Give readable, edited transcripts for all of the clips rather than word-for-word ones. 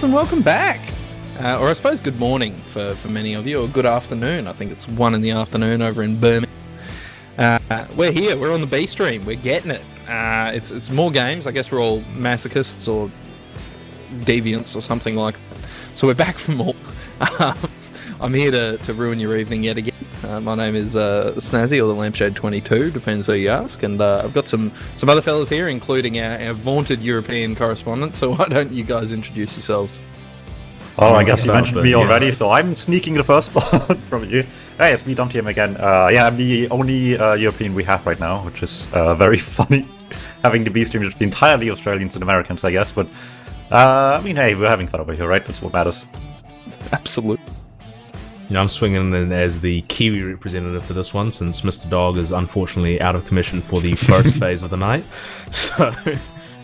and welcome back. Or I suppose good morning for many of you, or good afternoon. I think it's 1 in the afternoon over in Birmingham. We're here, we're on the B stream, we're getting it. It's more games. I guess we're all masochists or deviants or something like that. So we're back for more. I'm here to ruin your evening yet again. My name is Snazzy, or the Lampshade 22, depends who you ask. And I've got some other fellas here, including our vaunted European correspondent. So why don't you guys introduce yourselves? Oh, I guess you mentioned me already, so I'm sneaking the first spot from you. Hey, it's me, Dom again. I'm the only European we have right now, which is very funny. Having the B stream just be entirely Australians and Americans, I guess. But, hey, we're having fun over here, right? That's what matters. Absolutely. I'm swinging in as the Kiwi representative for this one, since Mr. Dog is unfortunately out of commission for the first phase of the night. So,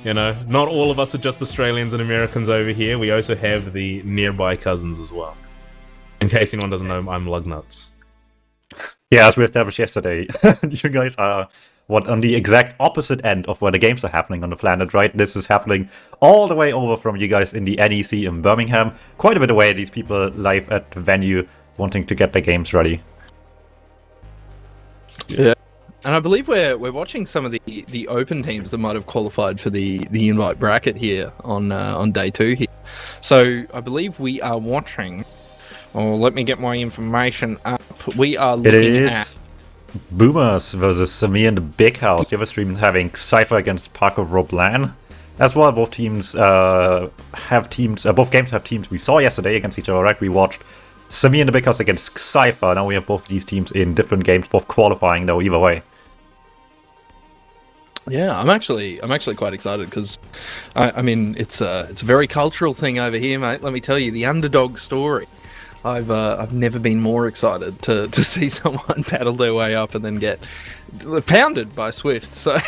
not all of us are just Australians and Americans over here. We also have the nearby cousins as well. In case anyone doesn't know, I'm Lugnuts. Yeah, as we established yesterday, you guys are on the exact opposite end of where the games are happening on the planet, right? This is happening all the way over from you guys in the NEC in Birmingham. Quite a bit away, these people live at the venue wanting to get their games ready. Yeah, and I believe we're watching some of the open teams that might have qualified for the invite bracket here on day 2 here. So I believe we are watching. Oh, let me get my information up. We are looking at Boomers versus Samir in the Big House. The other stream is having Cypher against Parker Roblan. As well, both teams have teams. Both games have teams we saw yesterday against each other. Right? We watched Samir in the Big House against Cypher. Now we have both these teams in different games, both qualifying though either way. Yeah, I'm actually quite excited because, I mean, it's a very cultural thing over here, mate. Let me tell you, the underdog story. I've never been more excited to see someone paddle their way up and then get pounded by Swift. So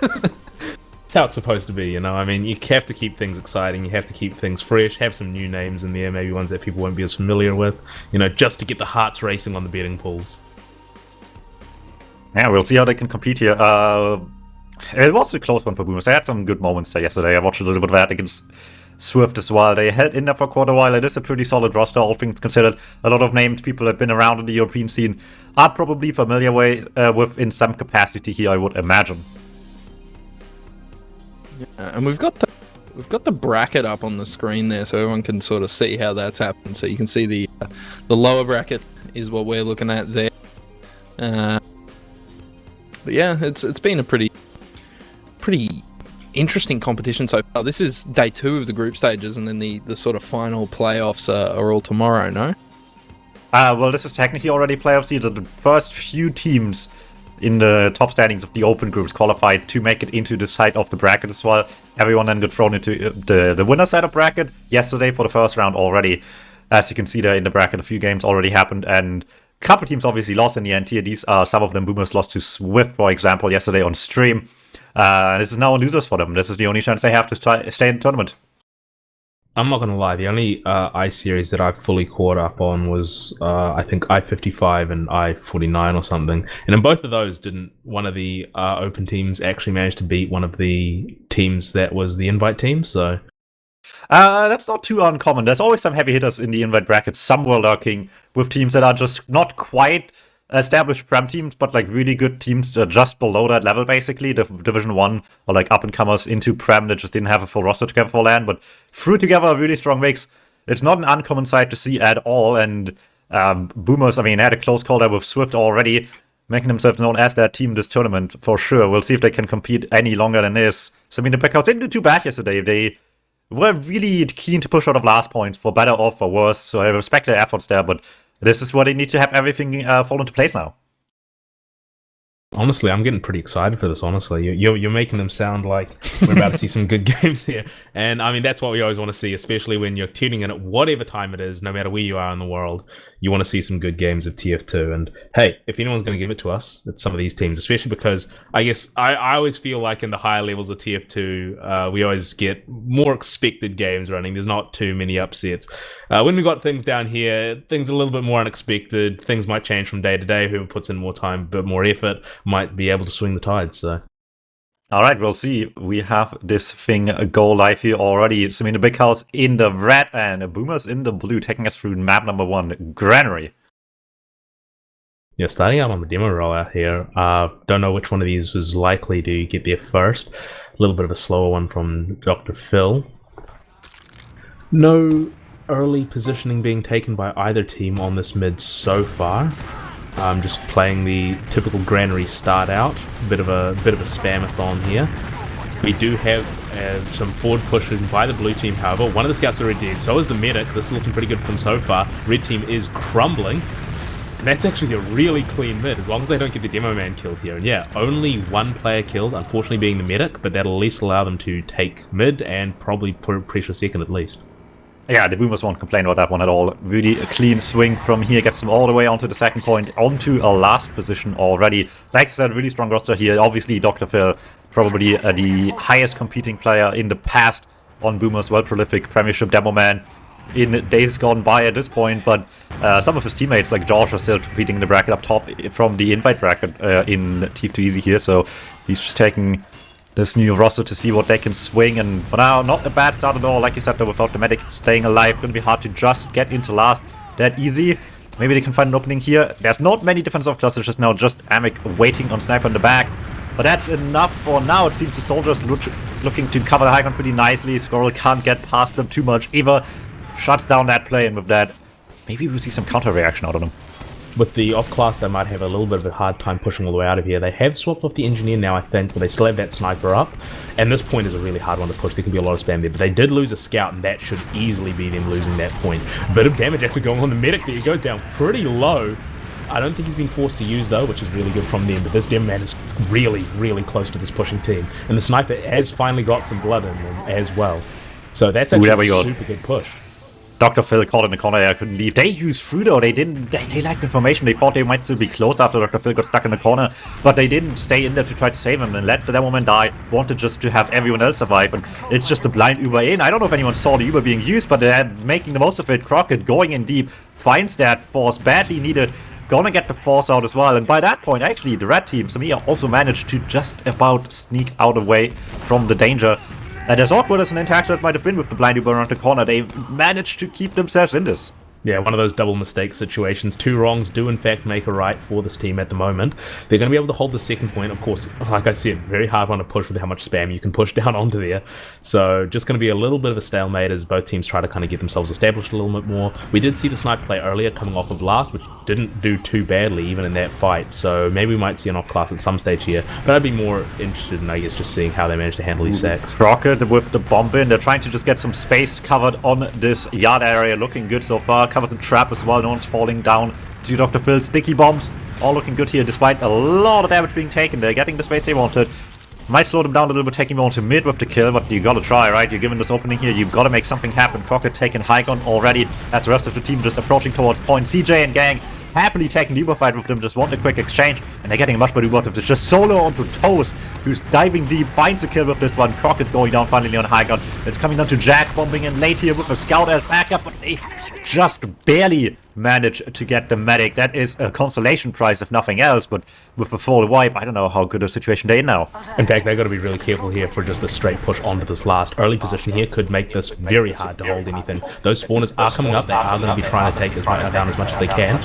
that's how it's supposed to be, I mean, you have to keep things exciting, you have to keep things fresh, have some new names in there, maybe ones that people won't be as familiar with, just to get the hearts racing on the betting pools. Yeah, we'll see how they can compete here. It was a close one for Boomers. They had some good moments there yesterday. I watched a little bit of that against Swift as well. They held in there for quite a while. It is a pretty solid roster, all things considered. A lot of names people that have been around in the European scene are probably familiar with in some capacity here, I would imagine. Yeah, and we've got the bracket up on the screen there, so everyone can sort of see how that's happened. So you can see the lower bracket is what we're looking at there. But yeah, it's been a pretty interesting competition so far. This is day 2 of the group stages, and then the sort of final playoffs are all tomorrow, no? Well, this is technically already playoffs. The first few teams in the top standings of the open groups qualified to make it into the side of the bracket as well. Everyone then got thrown into the winner side of bracket yesterday for the first round already. As you can see there in the bracket, a few games already happened, and a couple teams obviously lost in the end here. These are some of them. Boomers lost to Swift, for example, yesterday on stream. This is now a losers for them. This is the only chance they have to stay in the tournament. I'm not going to lie, the only I-Series that I fully caught up on was, I think, I-55 and I-49 or something. And in both of those, didn't one of the open teams actually manage to beat one of the teams that was the invite team? So that's not too uncommon. There's always some heavy hitters in the invite bracket, somewhere lurking, with teams that are just not quite established Prem teams, but like really good teams just below that level, basically. The Division 1 or like up-and-comers into Prem that just didn't have a full roster together for LAN, but threw together a really strong mix. It's not an uncommon sight to see at all, and Boomers, I mean, had a close call there with Swift already, making themselves known as that team this tournament, for sure. We'll see if they can compete any longer than this. So, I mean, the Blackouts didn't do too bad yesterday. They were really keen to push out of last points, for better or for worse, so I respect their efforts there, but this is where they need to have everything fall into place now. Honestly, I'm getting pretty excited for this, honestly. You're making them sound like we're about to see some good games here. And, I mean, that's what we always want to see, especially when you're tuning in at whatever time it is, no matter where you are in the world. You want to see some good games of TF2. And, hey, if anyone's going to give it to us, it's some of these teams, especially because I guess I always feel like in the higher levels of TF2, we always get more expected games running. There's not too many upsets. When we got things down here, things are a little bit more unexpected. Things might change from day to day. Whoever puts in more time, but more effort, might be able to swing the tide. So All right, we'll see. We have this thing go live here already. Samir, the big house in the red and Boomers in the blue, taking us through map number 1, Granary. Yeah, starting out on the demo rollout here. Don't know which one of these was likely to get there first. A little bit of a slower one from Dr. Phil. No early positioning being taken by either team on this mid so far. Just playing the typical Granary start out, bit of a spamathon here. We do have some forward pushing by the blue team, however. One of the scouts already dead, so is the medic. This is looking pretty good for them so far. Red team is crumbling. And that's actually a really clean mid, as long as they don't get the demo man killed here. And yeah, only one player killed, unfortunately being the medic, but that'll at least allow them to take mid and probably put pressure second at least. Yeah, the Boomers won't complain about that one at all. Really a clean swing from here, gets them all the way onto the second point, onto a last position already. Like I said, really strong roster here. Obviously, Dr. Phil, probably the highest competing player in the past on Boomers, well prolific Premiership demo man in days gone by at this point, but some of his teammates like George are still competing in the bracket up top from the invite bracket in T2 Easy here, so he's just taking this new roster to see what they can swing, and for now, not a bad start at all. Like you said, though, without the medic staying alive, going to be hard to just get into last that easy. Maybe they can find an opening here. There's not many defensive clusters just now, just Amic waiting on Sniper in the back. But that's enough for now. It seems the soldiers looking to cover the high ground pretty nicely. Squirrel can't get past them too much. Eva shuts down that play, and with that, maybe we'll see some counter reaction out of them. With the off-class, they might have a little bit of a hard time pushing all the way out of here. They have swapped off the engineer now, I think, but they still have that sniper up. And this point is a really hard one to push. There can be a lot of spam there, but they did lose a scout, and that should easily be them losing that point. Bit of damage actually going on the medic there. He goes down pretty low. I don't think he's been forced to use, though, which is really good from them, but this demo man is really, really close to this pushing team. And the sniper has finally got some blood in him as well. So that's actually a super good push. Dr. Phil caught in the corner there, couldn't leave. They used through though, they lacked information. They thought they might still be close after Dr. Phil got stuck in the corner, but they didn't stay in there to try to save him and let the demo man die. Wanted just to have everyone else survive, and it's just a blind Uber in. I don't know if anyone saw the Uber being used, but they're making the most of it. Crockett going in deep, finds that force, badly needed. Gonna get the force out as well, and by that point, actually, the red team, Samir, also managed to just about sneak out away from the danger. And as awkward as an interaction that might have been with the blind Uber around the corner, they managed to keep themselves in this. Yeah, one of those double mistake situations. 2 wrongs do in fact make a right for this team at the moment. They're going to be able to hold the second point. Of course, like I said, very hard one to push with how much spam you can push down onto there. So just going to be a little bit of a stalemate as both teams try to kind of get themselves established a little bit more. We did see the snipe play earlier coming off of last, which didn't do too badly even in that fight. So maybe we might see an off-class at some stage here. But I'd be more interested in, I guess, just seeing how they manage to handle these sacks. Crockett with the bomb in. They're trying to just get some space covered on this yard area. Looking good so far. Covered the trap as well. No one's falling down to Dr. Phil's sticky bombs. All looking good here despite a lot of damage being taken. They're getting the space they wanted. Might slow them down a little bit, taking them on to mid with the kill, but you gotta try, right? You're given this opening here, you've gotta make something happen. Crockett taking high gun already as the rest of the team just approaching towards point. CJ and gang happily taking the Uber fight with them, just want a quick exchange, and they're getting a much better Uber out of this. Just solo onto Toast, who's diving deep, finds a kill with this one. Crockett going down finally on high gun. It's coming down to Jack, bombing in late here with a scout as backup, but they just barely manage to get the medic. That is a consolation prize if nothing else, but with a full wipe, I don't know how good a situation they're in now. In fact, they've got to be really careful here for just a straight push onto this last early position here. Could make this very hard to hold anything. Those spawners are coming up. They are going to be trying to take as much down as much as they can.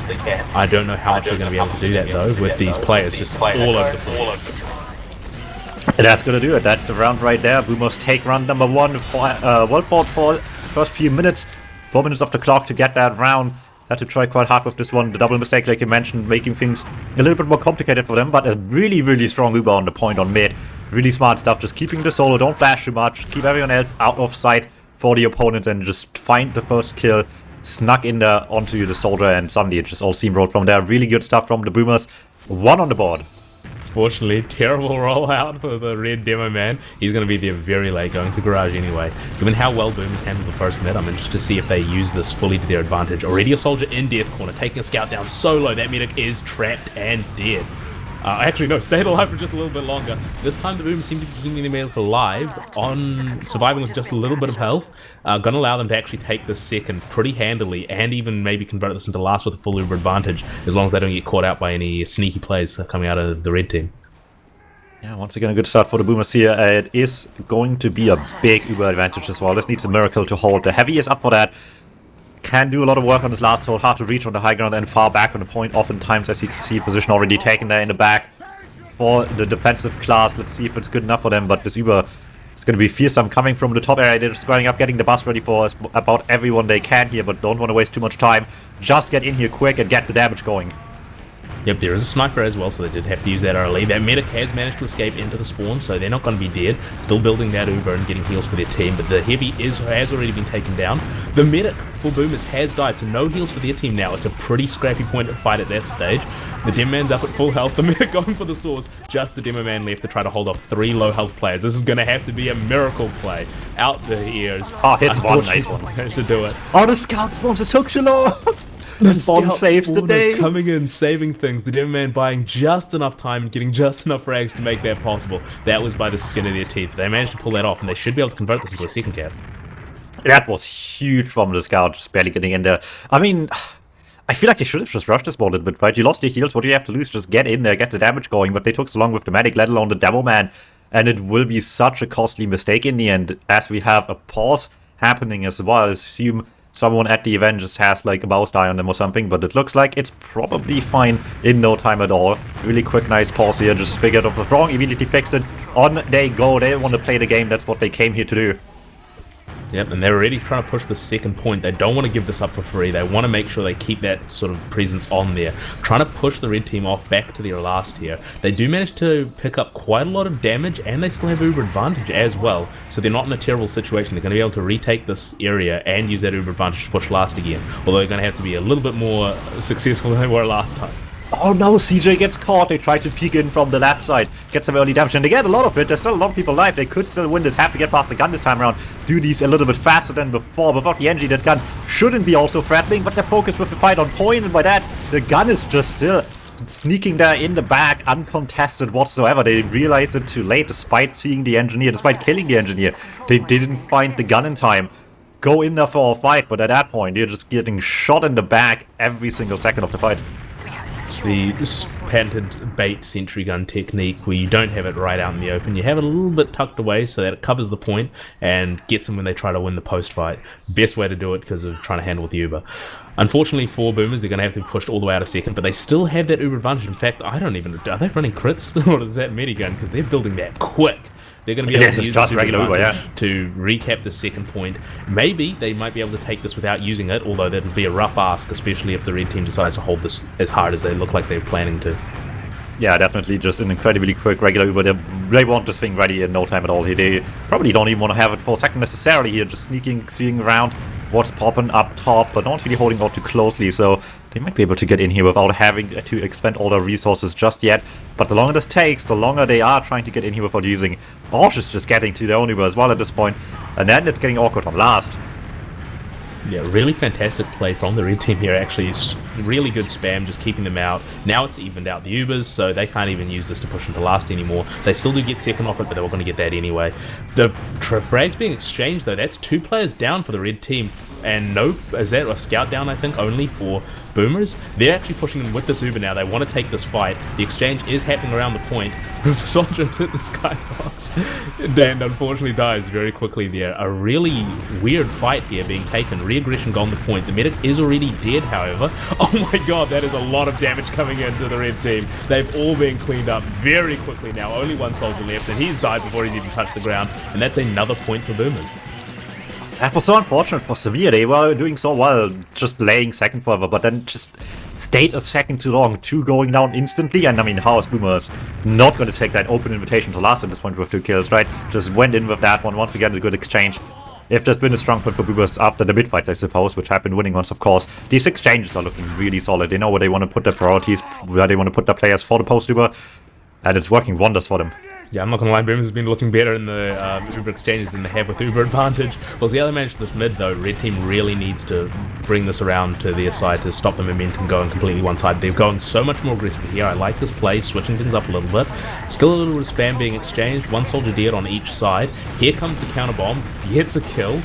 I don't know how much they're going to be able to do that though, with these players just all over the place. That's going to do it. That's the round right there. Boomers take round number 1. Well fought for first few minutes. 4 minutes off the clock to get that round. Had to try quite hard with this one. The double mistake, like you mentioned, making things a little bit more complicated for them, but a really, really strong Uber on the point on mid. Really smart stuff. Just keeping the solo, don't flash too much, keep everyone else out of sight for the opponents, and just find the first kill, snuck in there onto the soldier, and suddenly it just all steamrolled from there. Really good stuff from the Boomers. 1 on the board. Fortunately, terrible rollout for the red demo man. He's going to be there very late going to garage anyway. Given how well Boomers handled the first mid, I'm interested to see if they use this fully to their advantage. Already a soldier in death corner, taking a scout down solo. That medic is trapped and dead. Actually, no, stayed alive for just a little bit longer. This time the Boomers seem to be keeping the medic alive, on surviving with just a little bit of health. Gonna allow them to actually take this second pretty handily, and even maybe convert this into last with a full Uber advantage, as long as they don't get caught out by any sneaky plays coming out of the red team. Yeah, once again, a good start for the Boomers here. It is going to be a big Uber advantage as well. This needs a miracle to hold. The Heavy is up for that. Can do a lot of work on this last hold. Hard to reach on the high ground and far back on the point. Oftentimes, as you can see, position already taken there in the back for the defensive class. Let's see if it's good enough for them. But this Uber is going to be fearsome coming from the top area. They're squaring up, getting the bus ready for about everyone they can here. But don't want to waste too much time. Just get in here quick and get the damage going. Yep, there is a sniper as well, so they did have to use that early. That medic has managed to escape into the spawn, so they're not going to be dead. Still building that Uber and getting heals for their team, but the Heavy has already been taken down. The medic for Boomers has died, so no heals for their team now. It's a pretty scrappy point to fight at that stage. The Demo Man's up at full health, the medic going for the source. Just the Demo Man left to try to hold off 3 low health players. This is going to have to be a miracle play. Out the ears. Oh, hits one, nice one. Managed to do it. Oh, the scout spawns, it took so long! The Bond saves the day. Coming in, saving things. The Demo Man buying just enough time and getting just enough frags to make that possible. That was by the skin of their teeth. They managed to pull that off, and they should be able to convert this into a second cap. That was huge from the scout, just barely getting in there. I mean, I feel like they should have just rushed this ball a little bit, right? You lost your heals, what do you have to lose? Just get in there, get the damage going, but they took so long with the medic, let alone the Demo Man, and it will be such a costly mistake in the end, as we have a pause happening as well. I assume someone at the event just has like a mouse die on them or something, but it looks like it's probably fine in no time at all. Really quick, nice pause here, just figured out what's wrong, immediately fixed it. On they go, they want to play the game, that's what they came here to do. Yep, and they're already trying to push the second point. They don't want to give this up for free. They want to make sure they keep that sort of presence on there. Trying to push the red team off back to their last here. They do manage to pick up quite a lot of damage, and they still have Uber advantage as well. So they're not in a terrible situation. They're going to be able to retake this area and use that Uber advantage to push last again. Although they're going to have to be a little bit more successful than they were last time. Oh no, CJ gets caught. They try to peek in from the left side, get some early damage, and they get a lot of it. There's still a lot of people alive. They could still win this, have to get past the gun this time around. Do these a little bit faster than before. Without the NG, that gun shouldn't be also threatening, but they're focused with the fight on point, and by that, the gun is just still sneaking there in the back, uncontested whatsoever. They realized it too late, despite seeing the engineer, despite killing the engineer. They didn't find the gun in time. Go in there for a fight, but at that point, they're just getting shot in the back every single second of the fight. It's the patented bait sentry gun technique where you don't have it right out in the open. You have it a little bit tucked away so that it covers the point and gets them when they try to win the post fight. Best way to do it because of trying to handle with the Uber. Unfortunately for Boomers, they're going to have to be pushed all the way out of second, but they still have that Uber advantage. In fact, are they running crits or is that minigun? Because they're building that quick. They're going to be able to use this to recap the second point. Maybe they might be able to take this without using it, although that would be a rough ask, especially if the red team decides to hold this as hard as they look like they're planning to. Yeah, definitely just an incredibly quick regular Uber. They want this thing ready in no time at all here. They probably don't even want to have it for a second necessarily here, just sneaking, seeing around what's popping up top, but not really holding out too closely, so they might be able to get in here without having to expend all their resources just yet. But the longer this takes, the longer they are trying to get in here without using. Bosch is just getting to their own Uber as well at this point, and then it's getting awkward on last. Yeah, really fantastic play from the red team here, actually. It's really good spam, just keeping them out. Now it's evened out the Ubers, so they can't even use this to push into last anymore. They still do get second off it, but they were going to get that anyway. The frags being exchanged, though, that's 2 players down for the red team. And no, is that a scout down, I think, only for Boomers? They're actually pushing them with this Uber now. They want to take this fight. The exchange is happening around the point. Soldiers hit the skybox. And unfortunately dies very quickly there. A really weird fight here being taken. Re-aggression gone the point. The medic is already dead, however. Oh my god, that is a lot of damage coming into the red team. They've all been cleaned up very quickly now. Only one soldier left, and he's died before he's even touched the ground. And that's another point for Boomers. That was so unfortunate for Samir. They were doing so well, just laying second forever, but then just stayed a second too long. 2 going down instantly, and I mean, how is Boomers not going to take that open invitation to last at this point with 2 kills, right? Just went in with that one. Once again, a good exchange. If there's been a strong point for Boomers after the mid fights, I suppose, which have been winning ones, of course, these exchanges are looking really solid. They know where they want to put their priorities, where they want to put their players for the post Uber, and it's working wonders for them. Yeah, I'm not going to lie, Boomers has been looking better in the Uber exchanges than they have with Uber advantage. Well, the other manage to this mid, though. Red team really needs to bring this around to their side to stop the momentum going completely one-sided. They're going so much more aggressive here. I like this play, switching things up a little bit. Still a little bit of spam being exchanged. 1 soldier dead on each side. Here comes the counter bomb. Gets a kill.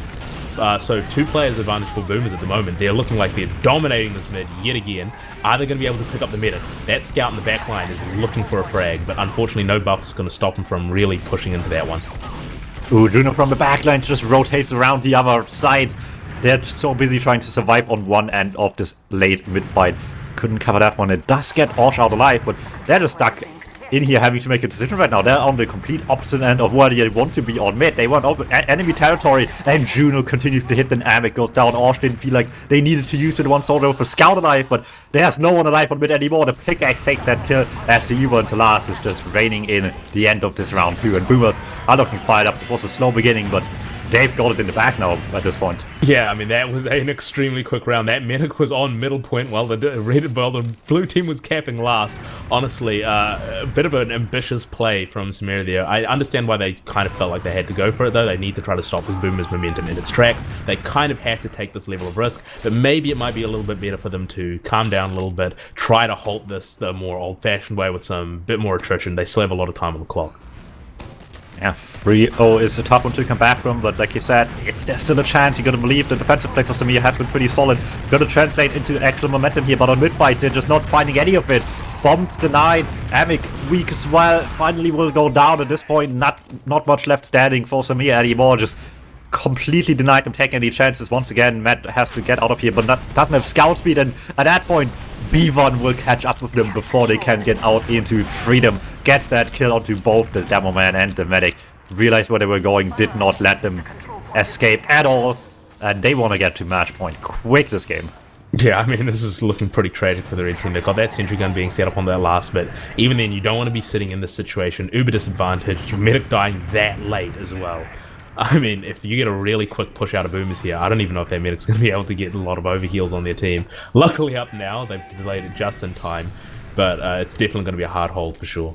So 2 players advantage for Boomers at the moment. They're looking like they're dominating this mid yet again. Are they going to be able to pick up the medic? That scout in the back line is looking for a frag, but unfortunately no buff's going to stop him from really pushing into that one. Ooh, Juno from the backline just rotates around the other side. They're so busy trying to survive on one end of this late mid-fight. Couldn't cover that one. It does get Osh out alive, but they're just stuck in here having to make a decision right now. They're on the complete opposite end of where they want to be on mid. They want over enemy territory, and Juno continues to hit. Then Amic goes down. Osh didn't feel like they needed to use it. One soldier with a scout alive, but there's no one alive on mid anymore. The pickaxe takes that kill as the evil into last is just raining in the end of this round 2. And Boomers are looking fired up. It was a slow beginning, but they've got it in the back now at this point. Yeah, I mean, that was an extremely quick round. That medic was on middle point while the blue team was capping last. Honestly, a bit of an ambitious play from Samir there. I understand why they kind of felt like they had to go for it, though. They need to try to stop this Boomer's momentum in its tracks. They kind of have to take this level of risk, but maybe it might be a little bit better for them to calm down a little bit, try to halt this the more old-fashioned way with some bit more attrition. They still have a lot of time on the clock. Yeah, 3-0 is a tough one to come back from, but like you said, there's still a chance. You gotta believe the defensive play for Samir has been pretty solid. Gotta translate into actual momentum here, but on mid-fights, they're just not finding any of it. Bombed, denied, Amic weak as well. Finally will go down at this point. Not much left standing for Samir anymore. Just completely denied them taking any chances. Once again, Matt has to get out of here, but doesn't have scout speed, and at that point, B1 will catch up with them before they can get out into freedom. Gets that kill onto both the demo man and the medic. Realized where they were going, did not let them escape at all, and they want to get to match point quick this game. Yeah, I mean, this is looking pretty tragic for the red team. They've got that sentry gun being set up on that last bit. Even then, you don't want to be sitting in this situation. Uber disadvantage, your medic dying that late as well. I mean, if you get a really quick push out of Boomers here, I don't even know if their medic's going to be able to get a lot of overheals on their team. Luckily up now, they've delayed it just in time, but it's definitely going to be a hard hold for sure.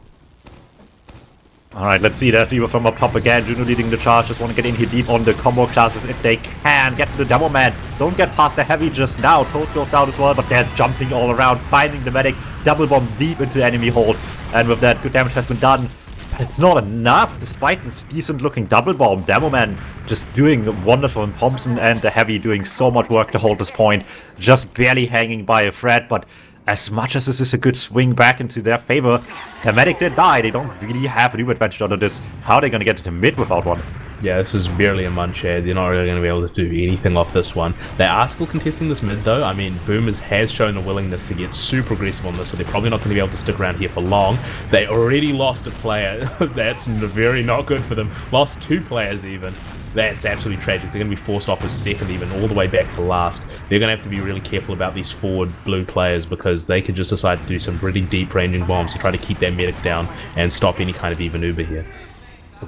Alright, let's see. There's Eva from up top again. Juno leading the charge. Just want to get in here deep on the combo classes if they can. Get to the demo man. Don't get past the heavy just now. Toad goes down as well, but they're jumping all around, finding the medic. Double bomb deep into the enemy hold. And with that, good damage has been done. But it's not enough, despite this decent-looking double bomb. Demo man just doing wonderful, and Thompson and the heavy doing so much work to hold this point. Just barely hanging by a thread, but as much as this is a good swing back into their favor, the medic did die. They don't really have a new advantage out of this. How are they going to get to the mid without one? Yeah, this is barely a munch ad. They're not really going to be able to do anything off this one. They are still contesting this mid, though. I mean, Boomers has shown a willingness to get super aggressive on this, so they're probably not going to be able to stick around here for long. They already lost a player. That's very not good for them. Lost 2 players, even. That's absolutely tragic. They're going to be forced off as second, even all the way back to last. They're going to have to be really careful about these forward blue players, because they could just decide to do some pretty deep ranging bombs to try to keep their medic down and stop any kind of even Uber here.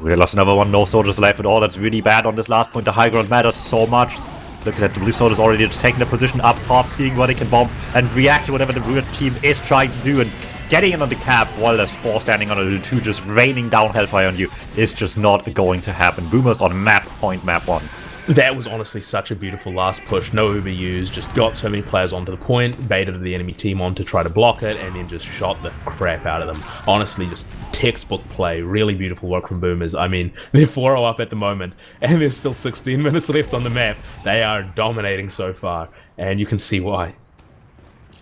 We lost another one. No soldiers alive at all. That's really bad on this last point. The high ground matters so much. Looking at the blue soldiers already just taking their position up top, seeing where they can bomb and react to whatever the red team is trying to do, and getting in on the cap while there's 4 standing on a 2 just raining down hellfire on you is just not going to happen. Boomers on map point, map 1. That was honestly such a beautiful last push. No Uber used, just got so many players onto the point, baited the enemy team on to try to block it, and then just shot the crap out of them. Honestly, just textbook play. Really beautiful work from Boomers. I mean, they're 4-0 up at the moment, and there's still 16 minutes left on the map. They are dominating so far, and you can see why.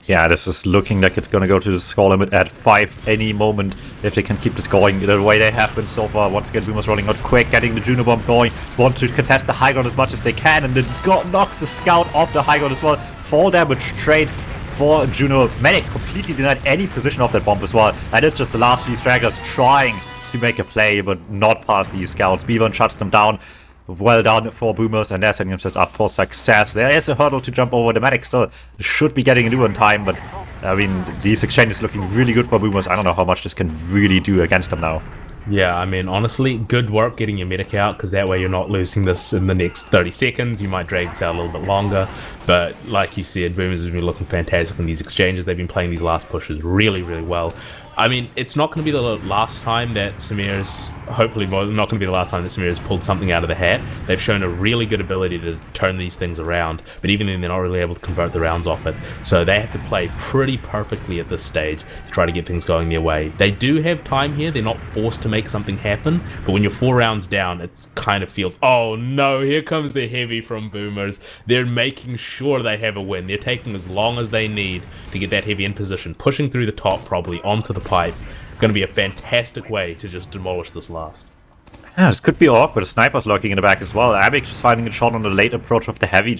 Yeah, this is looking like it's going to go to the score limit at 5 any moment if they can keep this going the way they have been so far. Once again, Boomers rolling out quick, getting the Juno bomb going, want to contest the high ground as much as they can, and then knocks the scout off the high ground as well. 4 damage trade for Juno. Medic completely denied any position of that bomb as well, and it's just the last few stragglers trying to make a play, but not past these scouts. B1 shuts them down. Well done for Boomers, and they're setting themselves up for success. There is a hurdle to jump over. The medic still should be getting a new in time, but I mean, these exchanges looking really good for Boomers. I don't know how much this can really do against them now. Yeah, I mean, honestly, good work getting your medic out, because that way you're not losing this in the next 30 seconds. You might drag this out a little bit longer, but like you said, Boomers have been looking fantastic in these exchanges. They've been playing these last pushes really, really well. I mean, it's not going to be the last time that Samir's, hopefully not going to be the last time that Samir has pulled something out of the hat. They've shown a really good ability to turn these things around, but even then they're not really able to convert the rounds off it. So they have to play pretty perfectly at this stage to try to get things going their way. They do have time here. They're not forced to make something happen, but when you're 4 rounds down, it kind of feels, oh no, here comes the heavy from Boomers. They're making sure they have a win. They're taking as long as they need to get that heavy in position, pushing through the top probably onto the pipe. Going to be a fantastic way to just demolish this last. Yeah, this could be awkward. The sniper's lurking in the back as well. Abik just finding a shot on the late approach of the heavy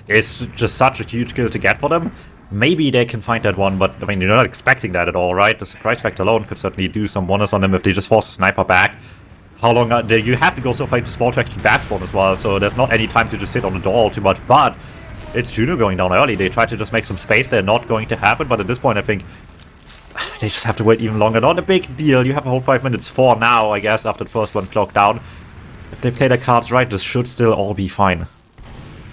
is just such a huge kill to get for them. Maybe they can find that one, but I mean, you're not expecting that at all, right? The surprise factor alone could certainly do some wonders on them if they just force a sniper back. How long you have to go so far into spawn to actually backspawn as well, so there's not any time to just sit on the door all too much, but it's Juno going down early. They try to just make some space. They're not going to happen, but at this point I think they just have to wait even longer. Not a big deal. You have a whole 5 minutes for now, I guess, after the first one clocked down. If they play their cards right, this should still all be fine.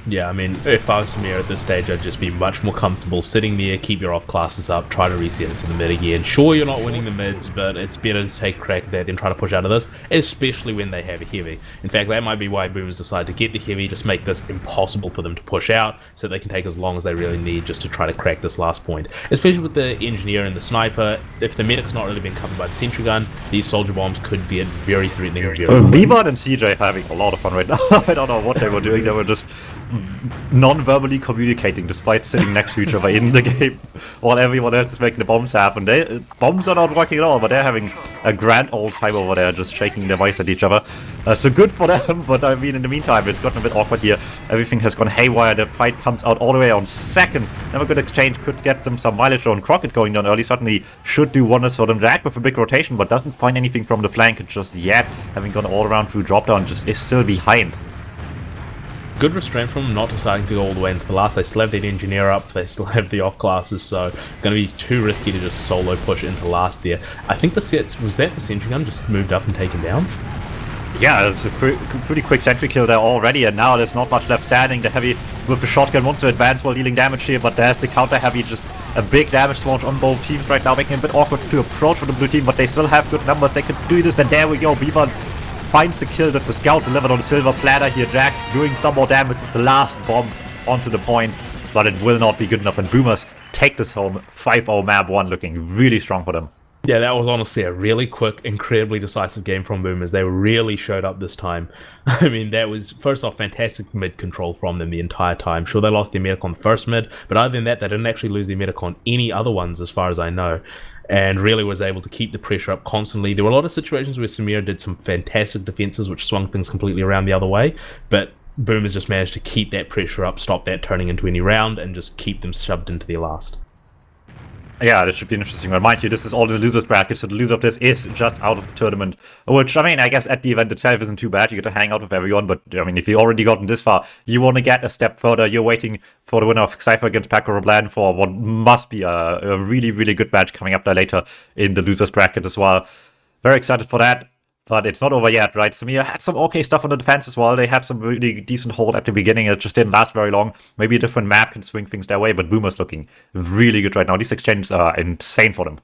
Yeah, I mean, if I was Samir at this stage, I'd just be much more comfortable sitting there, keep your off classes up, try to reset it to the mid again. Sure, you're not winning the mids, but it's better to take a crack at that than try to push out of this, especially when they have a heavy. In fact, that might be why Boomers decide to get the heavy, just make this impossible for them to push out, so they can take as long as they really need just to try to crack this last point. Especially with the engineer and the sniper, if the medic's not really been covered by the sentry gun, these soldier bombs could be very threatening. B-Bot and CJ are having a lot of fun right now. I don't know what they were doing. They were just non-verbally communicating despite sitting next to each other in the game while everyone else is making the bombs happen. Bombs are not working at all, but they're having a grand old time over there, just shaking their voice at each other. So good for them, but I mean, in the meantime, it's gotten a bit awkward here. Everything has gone haywire. The fight comes out all the way on second. Never good exchange could get them some mileage on. Crockett going down early certainly should do wonders for them. Jack with a big rotation, but doesn't find anything from the flank just yet. Having gone all around through drop down, just is still behind. Good restraint from them not deciding to go all the way into the last. They still have that engineer up, they still have the off classes, so going to be too risky to just solo push into last there. I think the sentry gun just moved up and taken down? Yeah, it's a pretty quick sentry kill there already, and now there's not much left standing. The heavy with the shotgun wants to advance while dealing damage here, but there's the counter heavy, just a big damage launch on both teams right now, making it a bit awkward to approach for the blue team, but they still have good numbers. They could do this, and there we go. B1 finds the kill that the scout delivered on the silver platter here. Jack doing some more damage with the last bomb onto the point, but it will not be good enough, and Boomers take this home. 5-0 map 1, looking really strong for them. Yeah, that was honestly a really quick, incredibly decisive game from Boomers. They really showed up this time. I mean, that was, first off, fantastic mid control from them the entire time. Sure, they lost their medic on the first mid, but other than that, they didn't actually lose their medic on any other ones as far as I know. And really was able to keep the pressure up constantly. There were a lot of situations where Samir did some fantastic defenses, which swung things completely around the other way, but Boomers just managed to keep that pressure up, stop that turning into any round, and just keep them shoved into their last. Yeah, this should be an interesting one. Mind you, this is all the losers bracket, so the loser of this is just out of the tournament. Which, I mean, I guess at the event itself isn't too bad. You get to hang out with everyone, but, I mean, if you already gotten this far, you want to get a step further. You're waiting for the winner of Cypher against Paco Roblan for what must be a really, really good match coming up there later in the losers bracket as well. Very excited for that. But it's not over yet, right? Samir had some okay stuff on the defense as well. They had some really decent hold at the beginning. It just didn't last very long. Maybe a different map can swing things their way, but Boomer's looking really good right now. These exchanges are insane for them.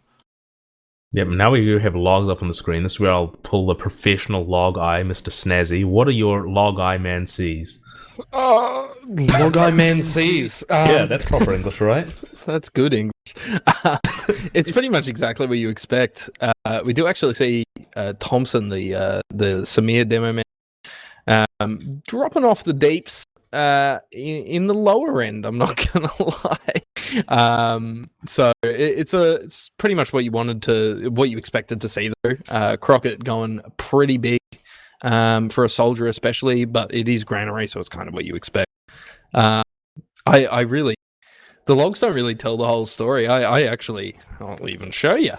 Yep, now we do have logs up on the screen. This is where I'll pull the professional log eye, Mr. Snazzy. What are your log eye man sees? Log eye man sees. Yeah, that's proper English, right? That's good English. It's pretty much exactly what you expect. We do actually see Thompson, the Samir demo man, dropping off the deeps in the lower end. I'm not gonna lie. So it's pretty much what you expected to see though. Crockett going pretty big for a soldier especially, but it is Granary, so it's kind of what you expect. The logs don't really tell the whole story. I'll even show you.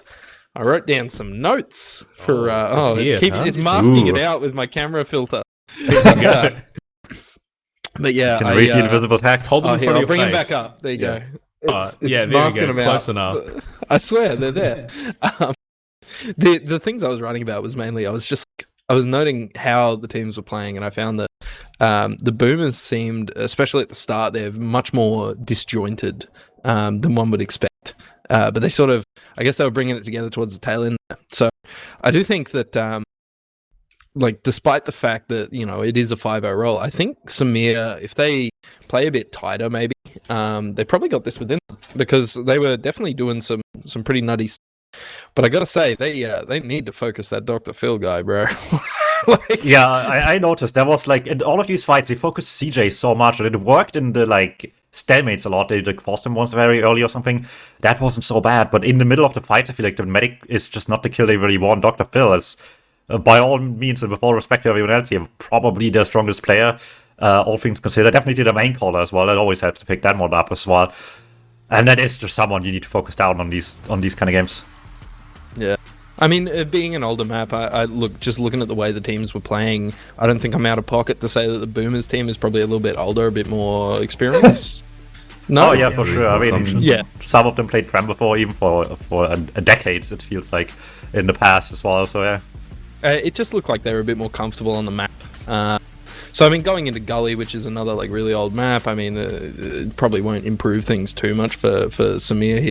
I wrote down some notes for. It's masking it out with my camera filter. But yeah, can read the invisible text. Hold them I'll bring them back up. There you go. It's there we go. Close enough. I swear they're there. The things I was writing about was mainly I was noting how the teams were playing, and I found that the Boomers seemed, especially at the start, they're much more disjointed than one would expect. But they sort of, I guess they were bringing it together towards the tail end. So I do think that, like, despite the fact that, you know, it is a 5-0 roll, I think Samir, if they play a bit tighter, maybe, they probably got this within them, because they were definitely doing some pretty nutty stuff. But I gotta say, they need to focus that Dr. Phil guy, bro. Like, Yeah, I noticed there was like in all of these fights they focused CJ so much, and it worked in the like stalemates a lot. They like forced him once very early or something. That wasn't so bad, but in the middle of the fight, I feel like the medic is just not the kill they really want. Dr. Phil is, by all means and with all respect to everyone else here, probably their strongest player. All things considered, definitely the main caller as well. It always helps to pick that one up as well. And that is just someone you need to focus down on these kind of games. yeah. I mean, being an older map, I look, just looking at the way the teams were playing, I don't think I'm out of pocket to say that the Boomers team is probably a little bit older, a bit more experienced. No, Oh yeah, for sure. I mean, yeah. some of them played Prem before, even for a decades. It feels like in the past as well. So yeah. It just looked like they were a bit more comfortable on the map. So I mean, going into Gully, which is another like really old map, I mean, it probably won't improve things too much for Samir here.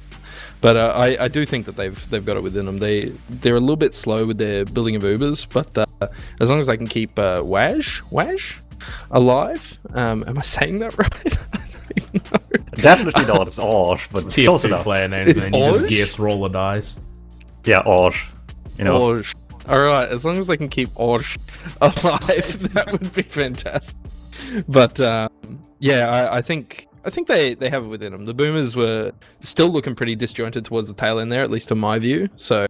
But I do think that they've got it within them. They're a little bit slow with their building of Ubers, but as long as they can keep Waj alive, am I saying that right? I don't even know. Definitely not. It's Orge, but It's close TF2 enough. player names, It's and then you just Orge? guess, roll the dice. Yeah, Orge. You know. Orge. All right, as long as they can keep Orge alive, that would be fantastic. But yeah, I think they have it within them. The Boomers were still looking pretty disjointed towards the tail end there, at least in my view. So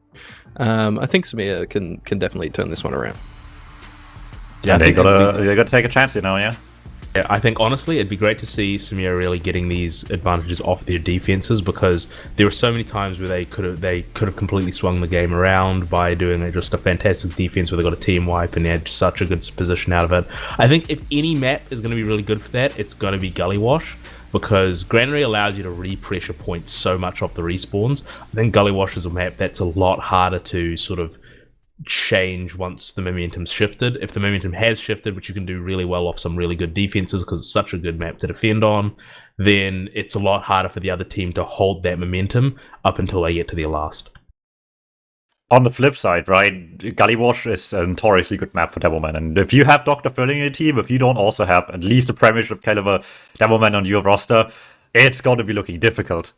I think Samir can definitely turn this one around. Yeah, they gotta take a chance, you know. Yeah. Yeah, I think honestly it'd be great to see Samir really getting these advantages off their defenses, because there were so many times where they could have completely swung the game around by doing just a fantastic defense where they got a team wipe and they had such a good position out of it. I think if any map is going to be really good for that, it's going to be Gullywash, because Granary allows you to re-pressure point so much off the respawns. I think Gullywash is a map that's a lot harder to sort of change once the momentum's shifted. If the momentum has shifted, which you can do really well off some really good defenses because it's such a good map to defend on, then it's a lot harder for the other team to hold that momentum up until they get to their last. On the flip side, right, Gullywash is a notoriously good map for Devilman, and if you have Dr. Phil in your team, if you don't also have at least a Premiership caliber Devilman on your roster, it's going to be looking difficult.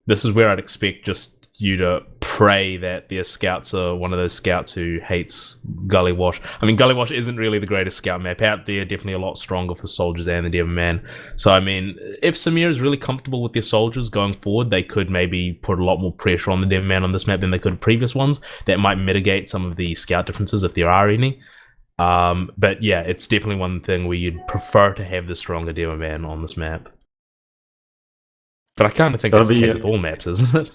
This is where I'd expect just you to pray that their scouts are one of those scouts who hates Gullywash. I mean, Gullywash isn't really the greatest scout map out there, definitely a lot stronger for soldiers and the Devilman. So, I mean, if Samir is really comfortable with their soldiers going forward, they could maybe put a lot more pressure on the Devilman on this map than they could previous ones. That might mitigate some of the scout differences if there are any. But yeah, it's definitely one thing where you'd prefer to have the stronger Devilman on this map. But I kind of think that's the case with all maps, isn't it?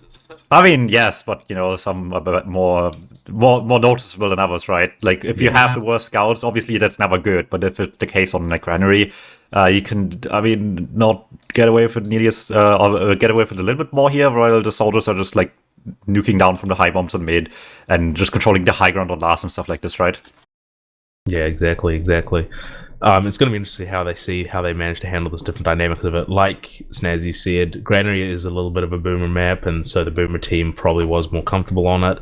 I mean, yes, but you know, some a bit more noticeable than others, right? Like if you have the worst scouts, obviously that's never good. But if it's the case on like Granary, you can, I mean, not get away with it nearly as, or get away with it a little bit more here, while the soldiers are just like nuking down from the high bombs on mid and just controlling the high ground on last and stuff like this, right? Yeah, exactly. It's going to be interesting how they manage to handle this different dynamics of it. Like Snazzy said, Granary is a little bit of a Boomer map, and so the Boomer team probably was more comfortable on it.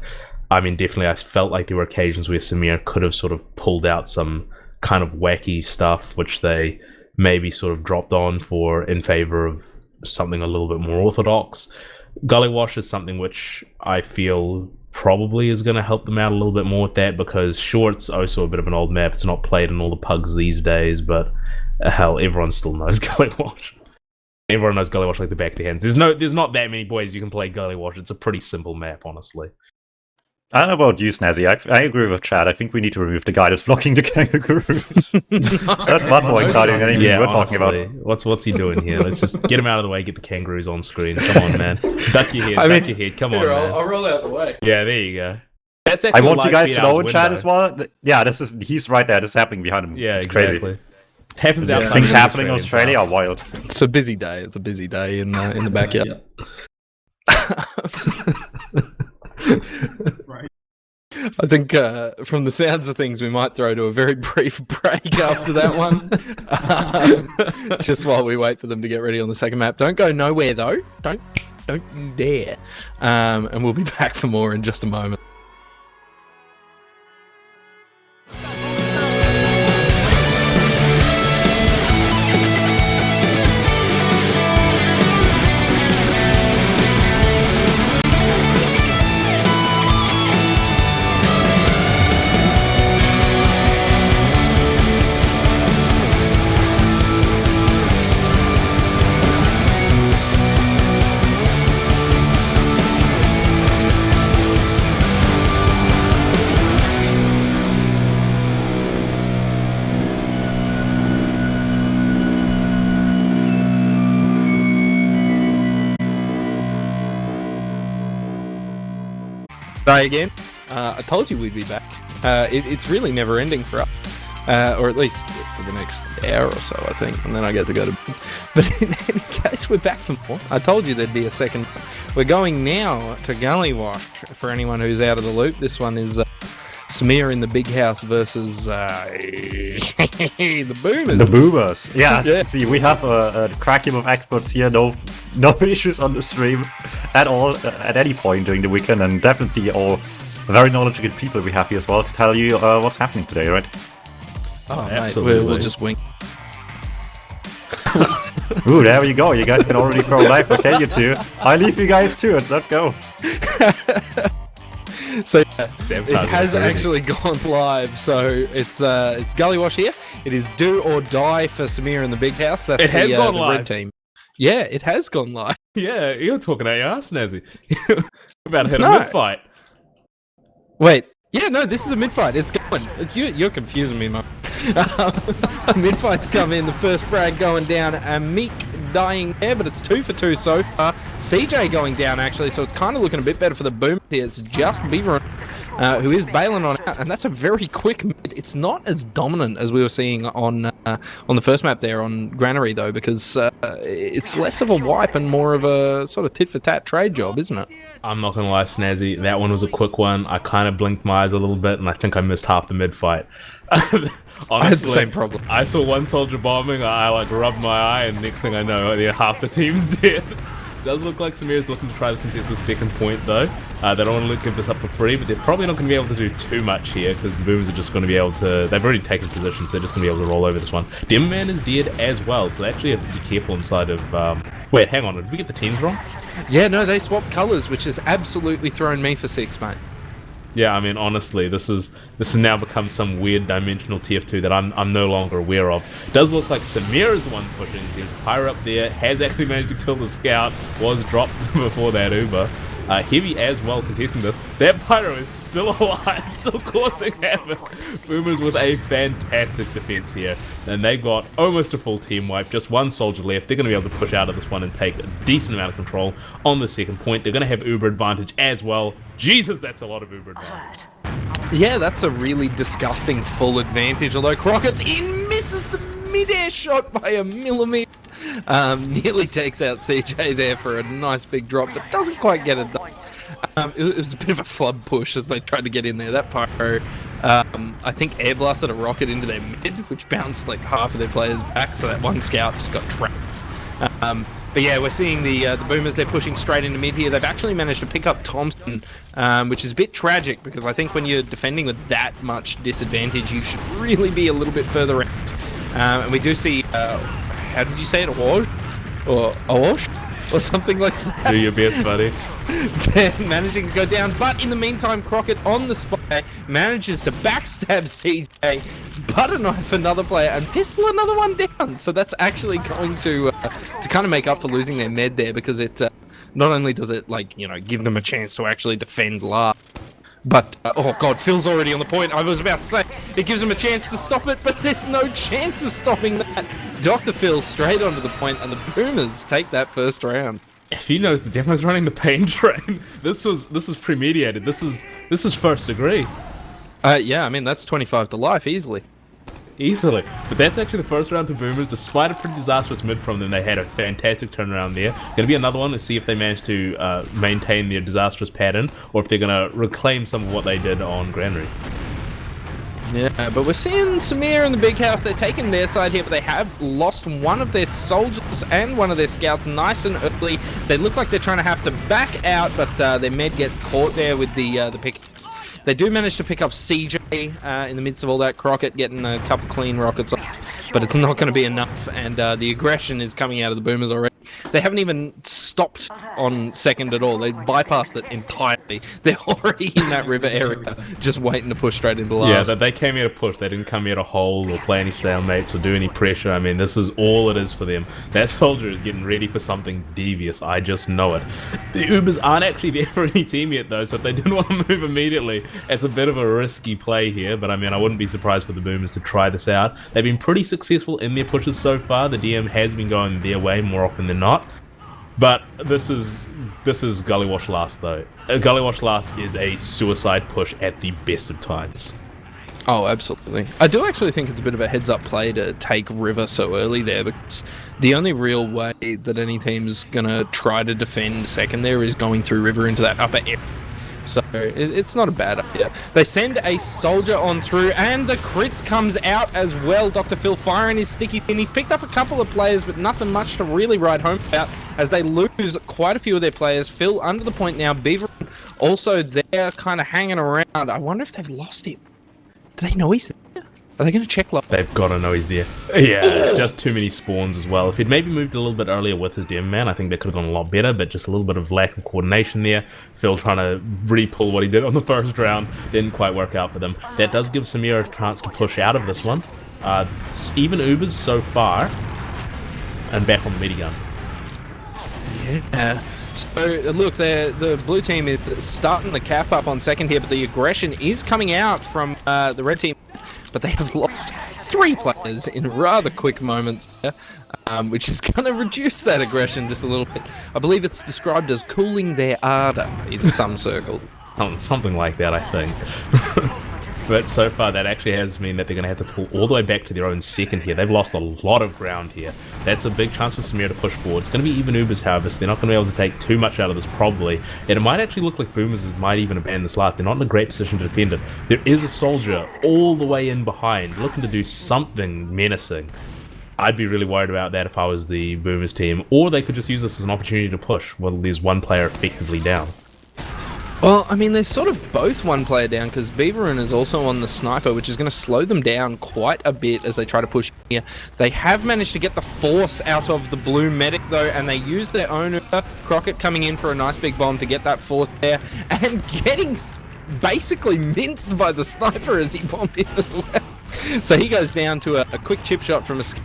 I mean, definitely I felt like there were occasions where Samir could have sort of pulled out some kind of wacky stuff, which they maybe sort of dropped on for in favor of something a little bit more orthodox. Gullywash is something which I feel probably is going to help them out a little bit more with that, because sure, it's also a bit of an old map. It's not played in all the pugs these days, but hell, everyone still knows Gullywash. Everyone knows Gullywash like the back of their hands. There's not that many ways you can play Gullywash. It's a pretty simple map, honestly. I don't know about you, Snazzy. I agree with Chad. I think we need to remove the guy that's blocking the kangaroos. That's much more exciting than anything we're talking about. What's he doing here? Let's just get him out of the way, get the kangaroos on screen. Come on, man. Duck your head. Come on, man. I'll roll out the way. Yeah, there you go. That's I want you guys to know in chat as well. Yeah, he's right there. This is happening behind him. Yeah, it's exactly. crazy. It happens outside. Things happening in Australia are wild. It's a busy day. It's a busy day in the backyard. Right. I think from the sounds of things, we might throw to a very brief break after that one. Just while we wait for them to get ready on the second map. Don't go nowhere, though. Don't Don't you dare. And we'll be back for more in just a moment. Try again. I told you we'd be back. It's really never ending for us. Or at least for the next hour or so, I think, and then I get to go to bed. But in any case, we're back for more. I told you there'd be a second. We're going now to Gullywash. For anyone who's out of the loop, this one is Samir in the big house versus the Boomers. The Boomers. Yeah. See, we have a crack team of experts here. No issues on the stream at all at any point during the weekend, and definitely all very knowledgeable people we have here as well to tell you what's happening today, right? Oh, absolutely. Mate, we'll just wink. Ooh, there you go. You guys can already throw live. Okay, you two. I leave you guys to it. Let's go. So it has actually gone live. So it's Gullywash here. It is do or die for Samir in the big house. That's the red team. Yeah, it has gone live. Yeah, you're talking out your ass, Snazzy. We're about to hit a mid-fight. Wait. Yeah, no, this is a mid-fight. It's going. You're confusing me, man. Mid-fight's come in. The first frag going down. Meek dying there, but it's 2 for 2 so far. CJ going down, actually, so it's kind of looking a bit better for the Boom here. It's just Beaver who is bailing on out, and that's a very quick mid. It's not as dominant as we were seeing on the first map there on Granary, though, because it's less of a wipe and more of a sort of tit-for-tat trade job, isn't it? I'm not going to lie, Snazzy. That one was a quick one. I kind of blinked my eyes a little bit, and I think I missed half the mid-fight. Honestly, I had the same problem. I saw one soldier bombing, I rubbed my eye, and next thing I know, half the team's dead. Does look like Samir's looking to try to contest the second point, though. They don't want to give this up for free, but they're probably not going to be able to do too much here, because the Boomers are just going to be able to... They've already taken position, so they're just going to be able to roll over this one. Demonman is dead as well, so they actually have to be careful inside of... Wait, hang on, did we get the teams wrong? Yeah, no, they swapped colours, which has absolutely thrown me for 6, mate. Yeah, I mean, honestly, this has now become some weird dimensional TF2 that I'm no longer aware of. Does look like Samir is the one pushing. There's a pyro up there, has actually managed to kill the scout, was dropped before that Uber. Heavy as well contesting this. That pyro is still alive, still causing havoc. Boomers with a fantastic defense here. And they've got almost a full team wipe, just one soldier left. They're going to be able to push out of this one and take a decent amount of control on the second point. They're going to have Uber advantage as well. Jesus, that's a lot of Uber advantage. Yeah, that's a really disgusting full advantage, although Crockett's in, misses the mid-air shot by a millimeter. Nearly takes out CJ there for a nice big drop, but doesn't quite get it done. It was a bit of a flood push as they tried to get in there. That pyro, I think air blasted a rocket into their mid, which bounced like half of their players back, so that one scout just got trapped. But yeah, we're seeing the Boomers, they're pushing straight into mid here. They've actually managed to pick up Thompson, which is a bit tragic, because I think when you're defending with that much disadvantage, you should really be a little bit further out. And we do see, how did you say it, Awash? Or Awash? Or something like that. Do your best, buddy. They're managing to go down, but in the meantime, Crockett on the spy manages to backstab CJ, butter knife another player, and pistol another one down. So that's actually going to kind of make up for losing their med there, because it not only does it, like, you know, give them a chance to actually defend last, but oh god, Phil's already on the point. I was about to say it gives them a chance to stop it, but there's no chance of stopping that. Dr. Phil straight onto the point, and the Boomers take that first round. If you notice, the demo's running the pain train. This was premeditated. This is first degree. Yeah, I mean that's 25 to life easily. Easily. But that's actually the first round to Boomers. Despite a pretty disastrous mid from them, they had a fantastic turnaround there. Gonna be another one to see if they manage to maintain their disastrous pattern, or if they're gonna reclaim some of what they did on Granary. Yeah, but we're seeing Samir in the big house. They're taking their side here, but they have lost one of their soldiers and one of their scouts nice and early. They look like they're trying to have to back out, but their med gets caught there with the pickaxe. They do manage to pick up CJ in the midst of all that. Crockett getting a couple clean rockets off, but it's not going to be enough, and the aggression is coming out of the Boomers already. They haven't even stopped on second at all. They bypassed it entirely. They're already in that river area, just waiting to push straight into last. Yeah, they came here to push. They didn't come here to hold or play any stalemates or do any pressure. I mean, this is all it is for them. That soldier is getting ready for something devious. I just know it. The Ubers aren't actually there for any team yet, though, so if they didn't want to move immediately, it's a bit of a risky play here. But I mean, I wouldn't be surprised for the Boomers to try this out. They've been pretty successful in their pushes so far. The DM has been going their way more often than not. But this is Gullywash last, though. Gullywash last is a suicide push at the best of times. Oh, absolutely. I do actually think it's a bit of a heads-up play to take River so early there, because the only real way that any team's going to try to defend second there is going through River into that upper area. So it's not a bad idea. They send a soldier on through, and the crits comes out as well. Dr. Phil firing his sticky in. He's picked up a couple of players, but nothing much to really ride home about as they lose quite a few of their players. Phil under the point now. Beaver also there kind of hanging around. I wonder if they've lost him. Do they know he's there? Are they going to check log? They've got to know he's there. Yeah, just too many spawns as well. If he'd maybe moved a little bit earlier with his DM man, I think that could have gone a lot better, but just a little bit of lack of coordination there. Phil trying to re-pull what he did on the first round. Didn't quite work out for them. That does give Samir a chance to push out of this one. Even Ubers so far. And back on the minigun. Yeah. So, look, the blue team is starting the cap up on second here, but the aggression is coming out from the red team. But they have lost 3 players in rather quick moments, which is going to reduce that aggression just a little bit. I believe it's described as cooling their ardor in some circles. Something like that, I think. But so far, that actually has meant that they're going to have to pull all the way back to their own second here. They've lost a lot of ground here. That's a big chance for Samir to push forward. It's going to be even Ubers, however, so they're not going to be able to take too much out of this, probably. And it might actually look like Boomers might even abandon this last. They're not in a great position to defend it. There is a soldier all the way in behind, looking to do something menacing. I'd be really worried about that if I was the Boomers team. Or they could just use this as an opportunity to push, while there's one player effectively down. Well, I mean, they're sort of both one player down, because Beaverin is also on the sniper, which is going to slow them down quite a bit as they try to push here. They have managed to get the force out of the blue medic, though, and they use their own Uber. Crockett coming in for a nice big bomb to get that force there, and getting basically minced by the sniper as he bombed in as well. So he goes down to a quick chip shot from a scout.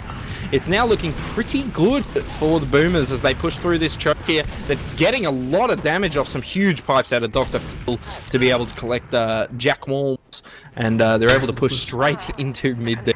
It's now looking pretty good for the Boomers as they push through this choke here. They're getting a lot of damage off some huge pipes out of Dr. Phil to be able to collect Jack Walls, and they're able to push straight into mid there.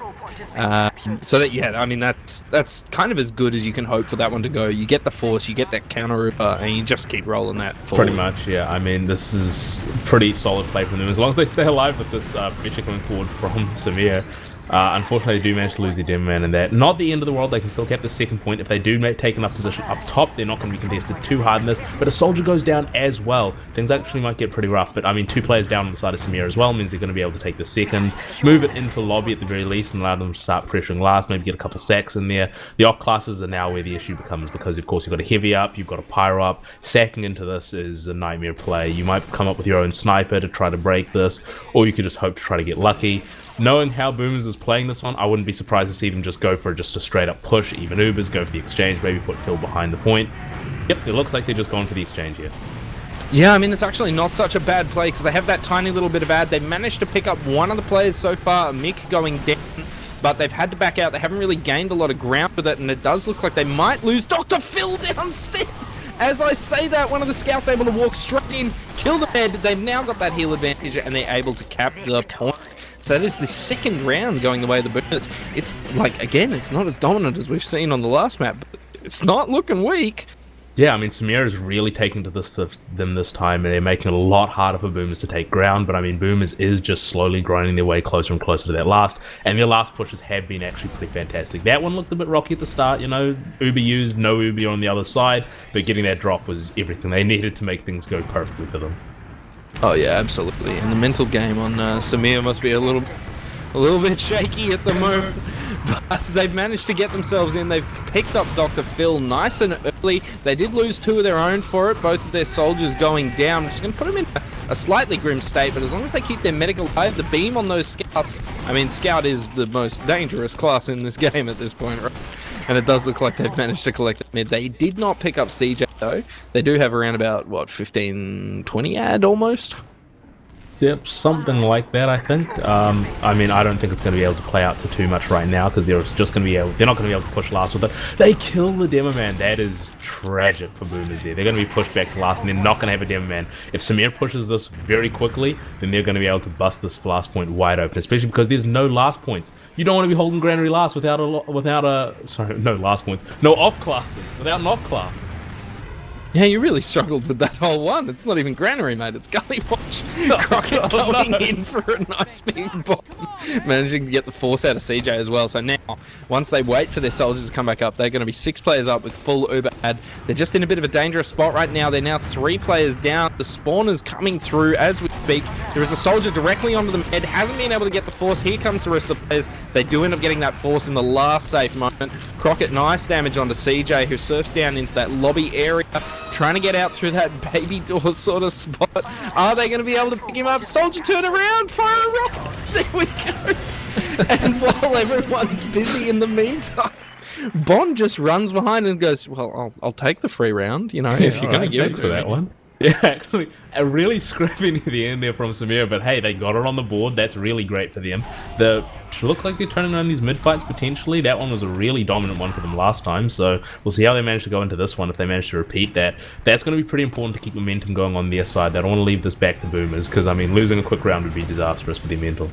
So that, yeah, I mean, that's kind of as good as you can hope for that one to go. You get the force, you get that counter, and you just keep rolling that forward. Pretty much, yeah. I mean, this is pretty solid play from them. As long as they stay alive with this pressure coming forward from Samir. Unfortunately, they do manage to lose their gem man in that. Not the end of the world. They can still get the second point. If they do take enough position up top, they're not going to be contested too hard in this. But a soldier goes down as well. Things actually might get pretty rough. But I mean, 2 players down on the side of Samir as well means they're going to be able to take the second, move it into lobby at the very least, and allow them to start pressuring last. Maybe get a couple sacks in there. The off classes are now where the issue becomes, because of course you've got a heavy up, you've got a pyro up. Sacking into this is a nightmare play. You might come up with your own sniper to try to break this, or you could just hope to try to get lucky. Knowing how Boomers is playing this one, I wouldn't be surprised to see them just go for just a straight up push. Even Ubers go for the exchange, maybe put Phil behind the point. Yep, it looks like they're just going for the exchange here. Yeah, I mean, it's actually not such a bad play because they have that tiny little bit of ad. They managed to pick up one of the players so far, Mick going down, but they've had to back out. They haven't really gained a lot of ground with it, and it does look like they might lose Dr. Phil downstairs. As I say that, one of the scouts able to walk straight in, kill the med. They've now got that heal advantage, and they're able to cap the point. So that is the second round going the way of the Boomers. It's like, again, it's not as dominant as we've seen on the last map, but it's not looking weak. Yeah, I mean, Samir is really taking to them this time, and they're making it a lot harder for Boomers to take ground. But I mean, Boomers is just slowly grinding their way closer and closer to that last, and their last pushes have been actually pretty fantastic. That one looked a bit rocky at the start, you know, Uber used, no Uber on the other side, but getting that drop was everything they needed to make things go perfectly for them. Oh yeah, absolutely. And the mental game on Samir must be a little a little bit shaky at the moment. But they've managed to get themselves in. They've picked up Dr. Phil nice and early. They did lose 2 of their own for it. Both of their soldiers going down, which is going to put them in a slightly grim state. But as long as they keep their medical alive, the beam on those scouts... I mean, scout is the most dangerous class in this game at this point, right? And it does look like they've managed to collect a mid. They did not pick up CJ, though. They do have around about, what, 15, 20 ad almost? Yep, something like that, I think. I mean, I don't think it's going to be able to play out to too much right now because they're not going to be able to push last with it. They kill the demo man. That is tragic for Boomers there. They're going to be pushed back to last, and they're not going to have a demo man. If Samir pushes this very quickly, then they're going to be able to bust this last point wide open, especially because there's no last points. You don't want to be holding Granary last without no off classes, without an off class. Yeah, you really struggled with that whole one. It's not even Granary, mate. It's Gullywash. Crockett going in for a nice big bomb. Managing to get the force out of CJ as well. So now, once they wait for their soldiers to come back up, they're going to be 6 players up with full Uber ad. They're just in a bit of a dangerous spot right now. They're now 3 players down. The spawner's coming through as we speak. There is a soldier directly onto the med. Hasn't been able to get the force. Here comes the rest of the players. They do end up getting that force in the last safe moment. Crockett, nice damage onto CJ, who surfs down into that lobby area, trying to get out through that baby door sort of spot. Are they going to be able to pick him up? Soldier, turn around, fire a rocket. There we go. And while everyone's busy in the meantime, Bond just runs behind and goes, well, I'll take the free round, you know, if you're going to give it to that one. Yeah, actually, a really scrapping at the end there from Samir, but hey, they got it on the board. That's really great for them. Look like they're turning around these mid-fights potentially. That one was a really dominant one for them last time, so we'll see how they manage to go into this one if they manage to repeat that. That's going to be pretty important to keep momentum going on their side. They don't want to leave this back to Boomers, because, I mean, losing a quick round would be disastrous for their mental.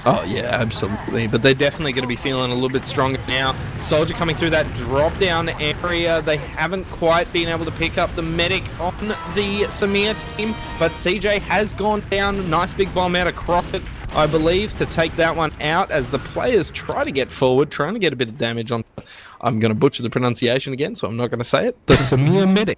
Oh, yeah, absolutely. But they're definitely going to be feeling a little bit stronger now. Soldier coming through that drop-down area. They haven't quite been able to pick up the medic on the Samir team, but CJ has gone down. Nice big bomb out of Crockett, I believe, to take that one out as the players try to get forward, trying to get a bit of damage on... I'm going to butcher the pronunciation again, so I'm not going to say it. The Samir medic.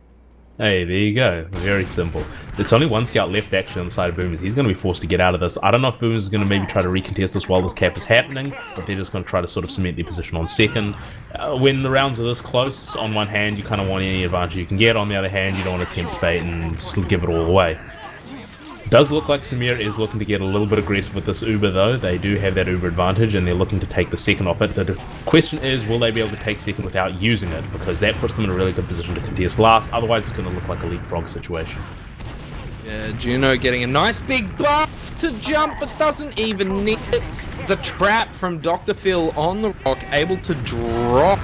Hey, there you go. Very simple. There's only 1 scout left actually on the side of Boomers. He's going to be forced to get out of this. I don't know if Boomers is going to maybe try to recontest this while this cap is happening, but they're just going to try to sort of cement their position on second. When the rounds are this close, on one hand, you kind of want any advantage you can get. On the other hand, you don't want to tempt fate and give it all away. Does look like Samir is looking to get a little bit aggressive with this Uber though. They do have that Uber advantage and they're looking to take the second off it. The question is, will they be able to take second without using it? Because that puts them in a really good position to contest last. Otherwise it's going to look like a leapfrog situation. Yeah, Juno getting a nice big buff to jump, but doesn't even need it. The trap from Dr. Phil on the rock, able to drop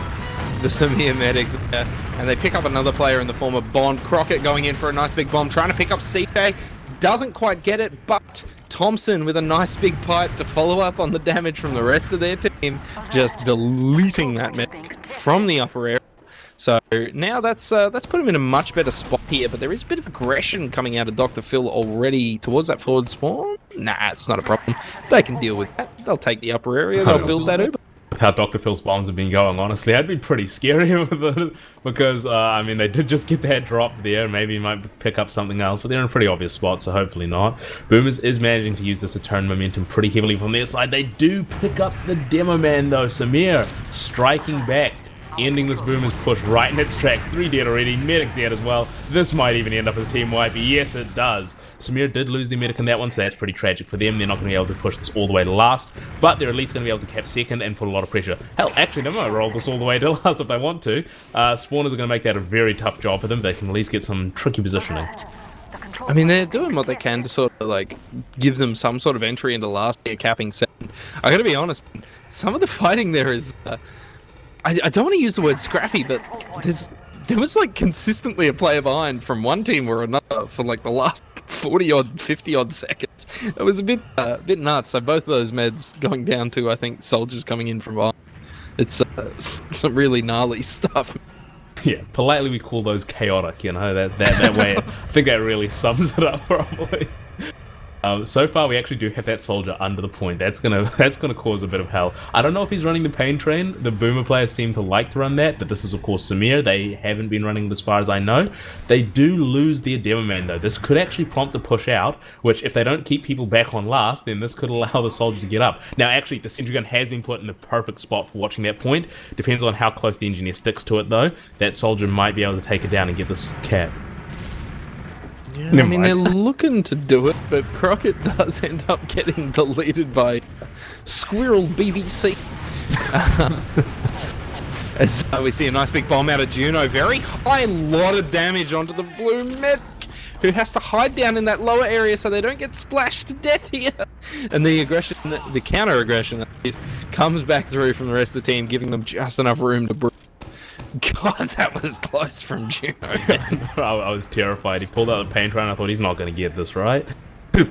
the Samir medic there. And they pick up another player in the form of Bond. Crockett going in for a nice big bomb, trying to pick up CJ. Doesn't quite get it, but Thompson with a nice big pipe to follow up on the damage from the rest of their team, just deleting that medic from the upper area. So now that's put him in a much better spot here, but there is a bit of aggression coming out of Dr. Phil already towards that forward spawn. Nah, it's not a problem. They can deal with that. They'll take the upper area, they'll build that Uber. How Dr. Phil's bombs have been going, honestly, I'd be pretty scary with it because, I mean, they did just get that drop there. Maybe you might pick up something else, but they're in a pretty obvious spot, so hopefully not. Boomers is managing to use this to turn momentum pretty heavily from their side. They do pick up the demo man, though. Samir striking back, ending this Boomers push right in its tracks. 3 dead already, medic dead as well. This might even end up as team wipe. Yes, it does. Samir did lose their medic in that one, so that's pretty tragic for them. They're not going to be able to push this all the way to last, but they're at least going to be able to cap second and put a lot of pressure. Hell, actually, they might roll this all the way to last if they want to. Spawners are going to make that a very tough job for them. They can at least get some tricky positioning. I mean, they're doing what they can to sort of, like, give them some sort of entry into last year capping second. I got to be honest, some of the fighting there is... I don't want to use the word scrappy, but there was like consistently a player behind from one team or another for like the last 40-odd, 50-odd seconds. It was a bit nuts. So both of those meds going down to, I think, soldiers coming in from behind. It's some really gnarly stuff. Yeah, politely we call those chaotic, you know, that way. I think that really sums it up probably. So far, we actually do have that soldier under the point. That's gonna cause a bit of hell. I don't know if he's running the pain train. The boomer players seem to like to run that, but this is of course Samir. They haven't been running it as far as I know. They do lose their demo man though. This could actually prompt a push out, which if they don't keep people back on last, then this could allow the soldier to get up. Now, actually, the sentry gun has been put in the perfect spot for watching that point. Depends on how close the engineer sticks to it though. That soldier might be able to take it down and get this cap. Yeah, I mean, they're looking to do it, but Crockett does end up getting deleted by Squirrel BVC. As we see a nice big bomb out of Juno. Very high, lot of damage onto the blue medic, who has to hide down in that lower area so they don't get splashed to death here. And the aggression, the counter-aggression, at least, comes back through from the rest of the team, giving them just enough room to breathe. God, that was close from Juno. I was terrified. He pulled out the pain train. I thought he's not going to get this right.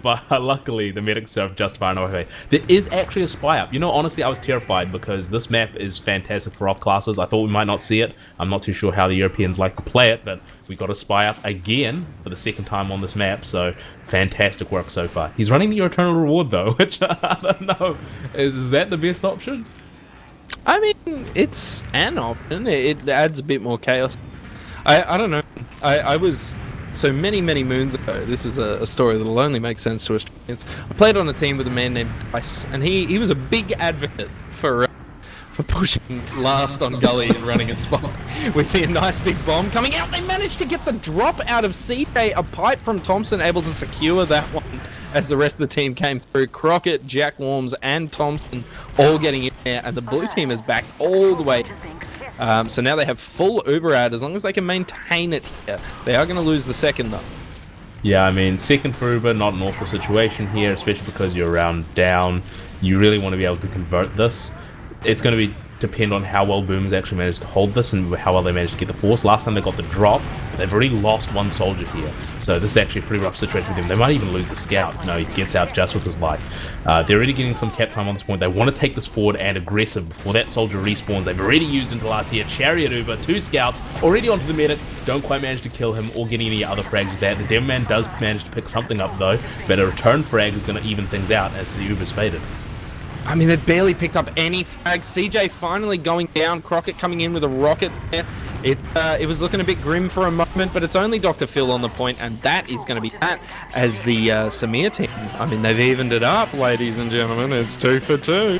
But luckily, the medics served just fine away. There is actually a spy up. You know, honestly, I was terrified because this map is fantastic for off classes. I thought we might not see it. I'm not too sure how the Europeans like to play it, but we got a spy up again for the second time on this map. So fantastic work so far. He's running the eternal reward though, which I don't know. Is that the best option? I mean, it's an option. It adds a bit more chaos. I don't know. I was... So many moons ago, this is a story that'll only make sense to Australians. I played on a team with a man named Dice, and he was a big advocate for pushing last on Gully and running a spot. We see a nice big bomb coming out. They managed to get the drop out of CJ, a pipe from Thompson, able to secure that one as the rest of the team came through. Crockett, Jack Worms, and Thompson all getting in there, and the blue team is back all the way. So now they have full Uber ad as long as they can maintain it here. They are going to lose the second though. Yeah, I mean, second for Uber, not an awful situation here, especially because you're round down. You really want to be able to convert this. It's going to depend on how well Boomers actually managed to hold this and how well they managed to get the force. Last time they got the drop, they've already lost one soldier here. So this is actually a pretty rough situation for them. They might even lose the scout. No, he gets out just with his life. They're already getting some cap time on this point. They want to take this forward and aggressive before that soldier respawns. They've already used into last here. Chariot Uber, 2 scouts, already onto the medic. Don't quite manage to kill him or get any other frags with that. The Demo Man does manage to pick something up though, but a return frag is going to even things out as the Uber's faded. I mean, they've barely picked up any frags. CJ finally going down. Crockett coming in with a rocket there. It was looking a bit grim for a moment, but it's only Dr. Phil on the point, and that is going to be that as the Samir team. I mean, they've evened it up, ladies and gentlemen. It's 2 for 2.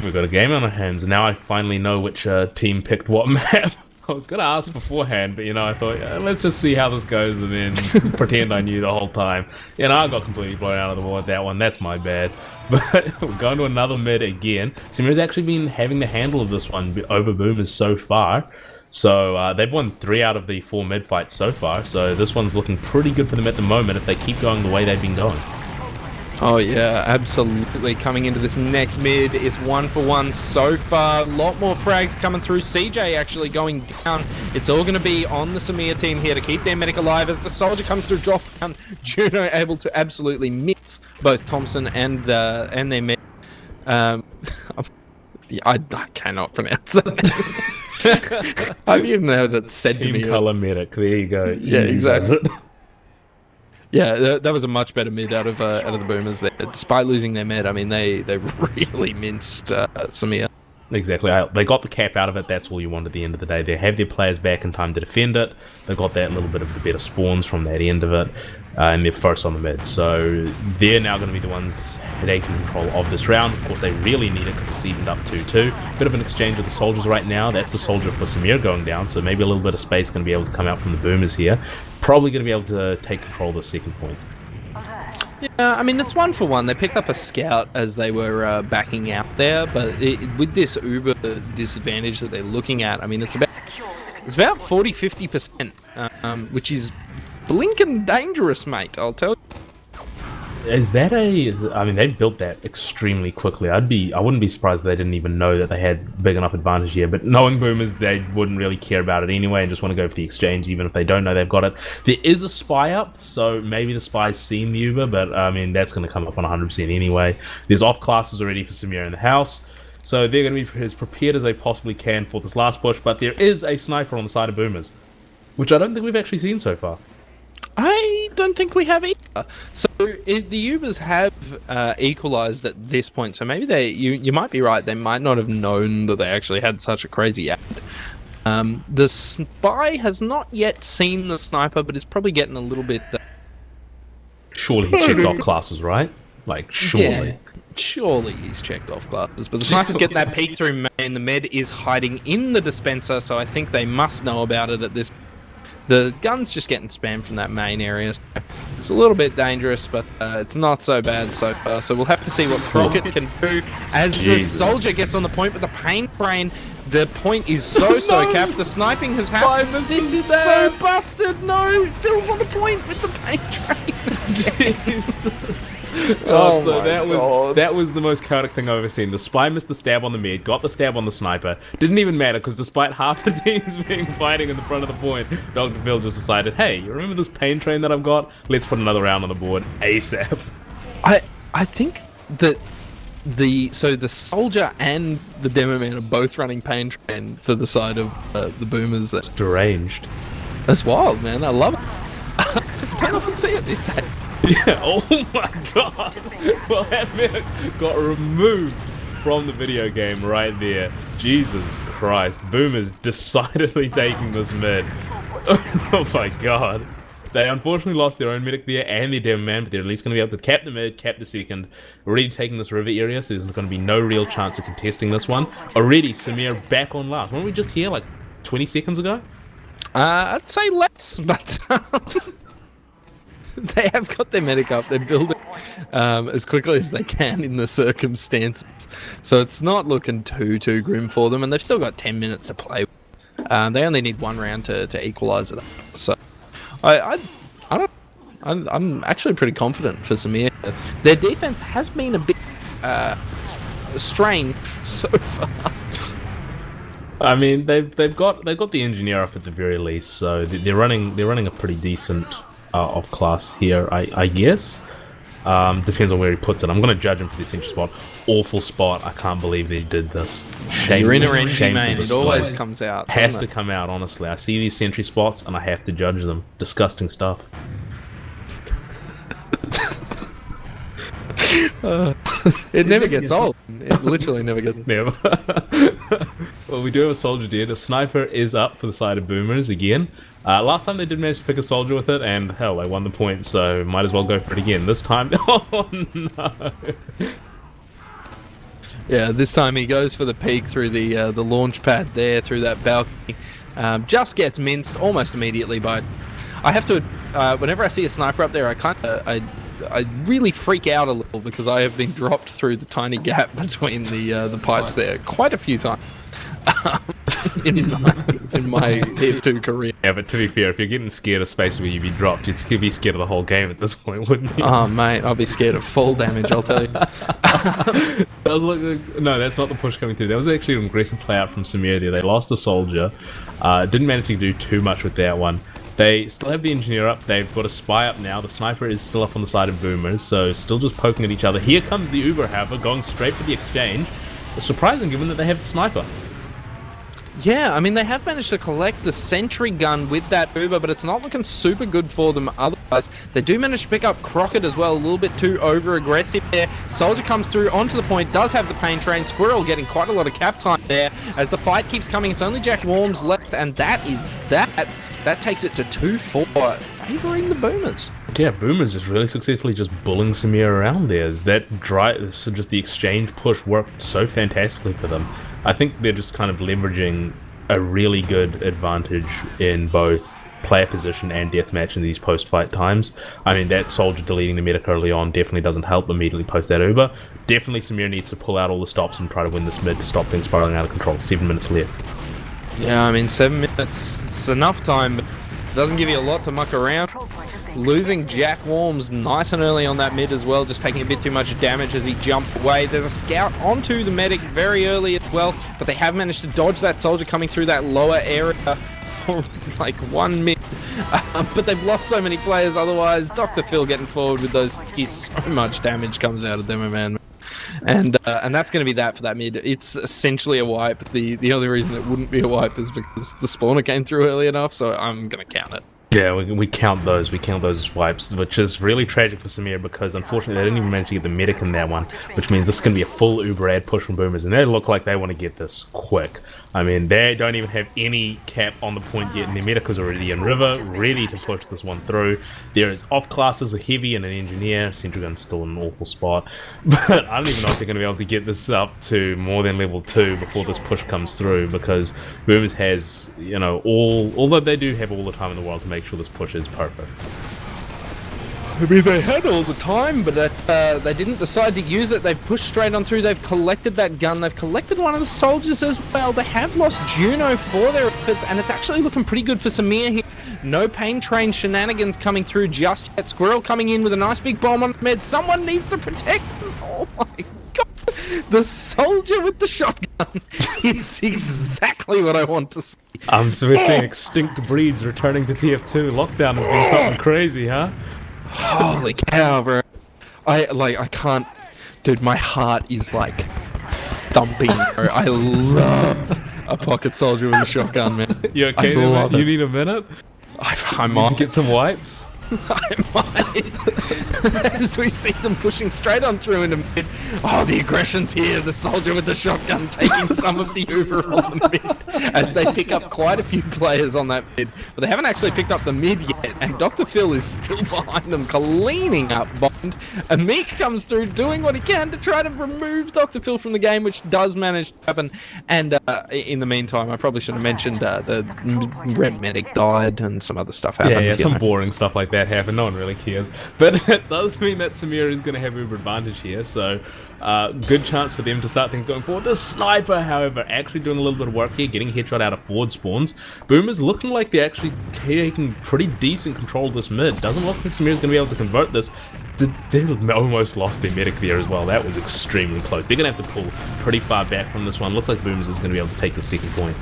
We've got a game on our hands, and now I finally know which team picked what map. I was going to ask beforehand, but, I thought, let's just see how this goes and then pretend I knew the whole time. I got completely blown out of the water with that one. That's my bad. But we're going to another mid again. Samir's actually been having the handle of this one over Boomers so far. So they've won 3 out of the 4 mid fights so far. So this one's looking pretty good for them at the moment if they keep going the way they've been going. Oh yeah, absolutely. Coming into this next mid, it's 1 for 1 so far. A lot more frags coming through. CJ actually going down. It's all going to be on the Samir team here to keep their medic alive as the soldier comes through drop down. Juno able to absolutely miss both Thompson and their medic. I cannot pronounce that. I've even heard it said Team to me. Color medic. There you go. Yeah, Easy, exactly. Yeah, that was a much better mid out of the Boomers there. Despite losing their mid, I mean, they really minced Samir. Exactly. They got the cap out of it. That's all you want at the end of the day. They have their players back in time to defend it. They got that little bit of the better spawns from that end of it. And they're first on the mid. So they're now going to be the ones taking control of this round. Of course, they really need it because it's evened up 2-2. Bit of an exchange with the soldiers right now. That's the soldier for Samir going down. So maybe a little bit of space going to be able to come out from the Boomers here. Probably going to be able to take control of the second point. Yeah, I mean, it's 1 for 1. They picked up a scout as they were backing out there, but with this Uber disadvantage that they're looking at, I mean, it's about 40-50%, which is blinking dangerous, mate, I'll tell you. Is that I mean, they've built that extremely quickly. I wouldn't be surprised if they didn't even know that they had big enough advantage here, but knowing Boomers, they wouldn't really care about it anyway and just want to go for the exchange even if they don't know they've got it. There is a spy up, so maybe the spy's seen the Uber, but I mean, that's going to come up on 100% anyway. There's off classes already for Samir in the house, so they're going to be as prepared as they possibly can for this last push, but there is a sniper on the side of Boomers, which I don't think we've actually seen so far. I don't think we have either. So the Ubers have equalized at this point, so maybe you might be right, they might not have known that they actually had such a crazy ad. The spy has not yet seen the sniper, but is probably getting a little bit... Surely he's checked off classes, right? Like, surely. Yeah, surely he's checked off classes, but the sniper's getting that peek through main. The med is hiding in the dispenser, so I think they must know about it at this point. The gun's just getting spammed from that main area. So it's a little bit dangerous, but it's not so bad so far. So we'll have to see what Crockett can do as the soldier gets on the point with the pain train. The point is so capped. The sniping has happened. This is so busted. No, Phil's on the point with the pain train. Jesus. So that was the most chaotic thing I've ever seen. The spy missed the stab on the mid, got the stab on the sniper. Didn't even matter because despite half the teams being fighting in the front of the point, Dr. Phil just decided, hey, you remember this pain train that I've got? Let's put another round on the board ASAP. I think that the soldier and the demo man are both running pain train for the side of the boomers. There. Deranged. That's wild, man. I love it. Don't often see it these days. Yeah, oh my god. Well, that man got removed from the video game right there. Jesus Christ. Boomers decidedly taking this mid. Oh my god. They unfortunately lost their own medic there and their demo man, but they're at least going to be able to cap the mid, cap the second. Already taking this river area, so there's going to be no real chance of contesting this one. Already, Samir back on last. Weren't we just here like 20 seconds ago? I'd say less, but they have got their medic up. They're building as quickly as they can in the circumstances. So it's not looking too grim for them, and they've still got 10 minutes to play. They only need one round to equalize it up. So I'm actually pretty confident for Samir. Their defense has been a bit strange so far. I mean, they've got the engineer up at the very least, so they're running a pretty decent off class here, I guess. Depends on where he puts it. I'm going to judge him for this entry spot. Awful spot. I can't believe they did this. You're in a NG main. It always comes out. Has to come out, honestly. I see these sentry spots and I have to judge them. Disgusting stuff. It never gets old. It literally never gets... Never. Well, we do have a soldier dead. The sniper is up for the side of boomers again. Last time they did manage to pick a soldier with it, and hell, they won the point, so might as well go for it again. This time... Oh, no. Yeah, this time he goes for the peek through the launch pad there, through that balcony. Just gets minced almost immediately by... I have to... whenever I see a sniper up there, I really freak out a little because I have been dropped through the tiny gap between the pipes there quite a few times in my TF2 career. Yeah, but to be fair, if you're getting scared of space where you'd be dropped, you'd be scared of the whole game at this point, wouldn't you? Oh, mate, I'll be scared of fall damage, I'll tell you. That was like no, that's not the push coming through. That was actually an aggressive play out from Samir there. They lost a soldier. Didn't manage to do too much with that one. They still have the engineer up. They've got a spy up now. The sniper is still up on the side of boomers, so still just poking at each other. Here comes the Uber, however, going straight for the exchange. It's surprising given that they have the sniper. Yeah, I mean, they have managed to collect the sentry gun with that Uber, but it's not looking super good for them otherwise. They do manage to pick up Crockett as well, a little bit too over-aggressive there. Soldier comes through onto the point, does have the pain train. Squirrel getting quite a lot of cap time there. As the fight keeps coming, it's only Jack Worms left, and that is that. That takes it to 2-4, favouring the boomers. Yeah, boomers just really successfully just bullying Samir around there. So just the exchange push worked so fantastically for them. I think they're just kind of leveraging a really good advantage in both player position and deathmatch in these post-fight times. I mean, that soldier deleting the medic early on definitely doesn't help immediately post that Uber. Definitely Samir needs to pull out all the stops and try to win this mid to stop things spiraling out of control. 7 minutes left. Yeah, I mean, 7 minutes, it's enough time, but it doesn't give you a lot to muck around. Losing Jack Worms nice and early on that mid as well, just taking a bit too much damage as he jumped away. There's a scout onto the medic very early as well, but they have managed to dodge that soldier coming through that lower area for like 1 minute. But they've lost so many players otherwise. Dr. Phil getting forward with those, so much damage comes out of them, man. And that's going to be that for that mid. It's essentially a wipe. The only reason it wouldn't be a wipe is because the spawner came through early enough, so I'm going to count it. Yeah, we count those. We count those as wipes, which is really tragic for Samir because unfortunately they didn't even manage to get the medic in that one, which means this is going to be a full Uber ad push from Boomers, and they look like they want to get this quick. I mean, they don't even have any cap on the point yet, and their medic is already in river, ready to push this one through. There is off classes, a heavy and an engineer. Sentry gun's still in an awful spot, but I don't even know if they're going to be able to get this up to more than level 2 before this push comes through, because Boomers has, you know, although they do have all the time in the world to make sure this push is perfect. I mean, they had all the time, but they didn't decide to use it. They've pushed straight on through. They've collected that gun. They've collected one of the soldiers as well. They have lost Juno for their efforts, and it's actually looking pretty good for Samir here. No pain train shenanigans coming through just yet. Squirrel coming in with a nice big bomb on med. Someone needs to protect them. Oh my god. The soldier with the shotgun. It's exactly what I want to see. So we're seeing extinct breeds returning to TF2. Lockdown has been something crazy, huh? Holy cow, bro. I can't... Dude, my heart is, like, thumping, bro. I love a pocket soldier with a shotgun, man. You okay there, mate? You need a minute? I might. Get some wipes? I might. As we see them pushing straight on through into mid. Oh, the aggression's here. The soldier with the shotgun taking some of the Uber on the mid. As they pick up quite a few players on that mid. But they haven't actually picked up the mid yet. And Dr. Phil is still behind them, cleaning up Bond. Amik comes through, doing what he can to try to remove Dr. Phil from the game, which does manage to happen. And in the meantime, I probably should have mentioned the Red Medic died and some other stuff happened. Yeah, some boring stuff like that happen. No one really cares. But it does mean that Samir is going to have Uber advantage here, so good chance for them to start things going forward. The sniper, however, actually doing a little bit of work here, getting a headshot out of forward spawns. Boomers looking like they're actually taking pretty decent control of this mid. Doesn't look like Samir's going to be able to convert this. They almost lost their medic there as well. That was extremely close. They're going to have to pull pretty far back from this one. Looks like Boomers is going to be able to take the second point.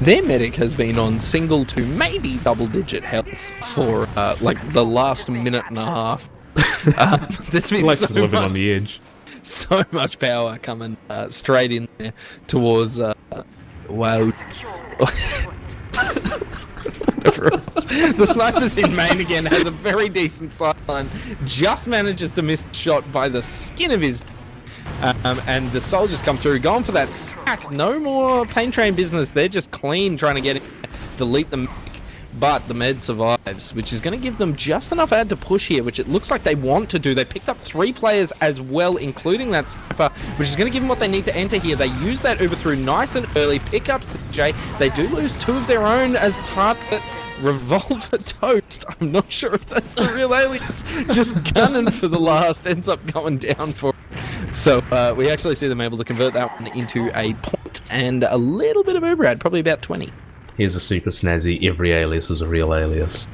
Their medic has been on single to maybe double-digit health for like the last minute and a half. There's been living on the edge. So much power coming straight in there towards wow. The sniper's in main again, has a very decent sideline, just manages to miss the shot by the skin of his and the soldiers come through, going for that sack. No more pain train business. They're just clean, trying to get it, delete the medic. But the med survives, which is going to give them just enough ad to push here, which it looks like they want to do. They picked up 3 players as well, including that sniper, which is going to give them what they need to enter here. They use that Uber through nice and early, pick up CJ. They do lose 2 of their own as part of it. Revolver Toast. I'm not sure if that's the real alias. Just gunning for the last, ends up going down for it. So we actually see them able to convert that one into a point and a little bit of Uber ad, probably about 20. Here's a super snazzy, every alias is a real alias.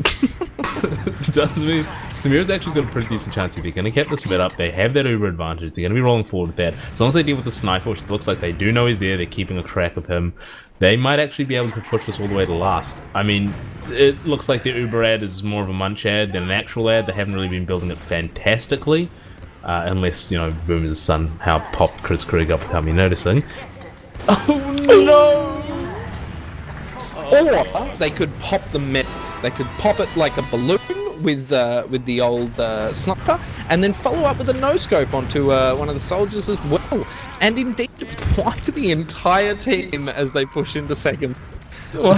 Does mean Samir's actually got a pretty decent chance if they're going to keep this mid up. They have that Uber advantage. They're going to be rolling forward with that. As long as they deal with the sniper, which looks like they do know he's there, they're keeping a track of him. They might actually be able to push this all the way to last. I mean, it looks like their Uber ad is more of a munch ad than an actual ad. They haven't really been building it fantastically. Unless, you know, Boomer's somehow popped Chris Krieg up without me noticing. Oh no! Or they could pop the med. They could pop it like a balloon with the old sniper, and then follow up with a no-scope onto one of the soldiers as well. And indeed, wipe the entire team as they push into second. Well,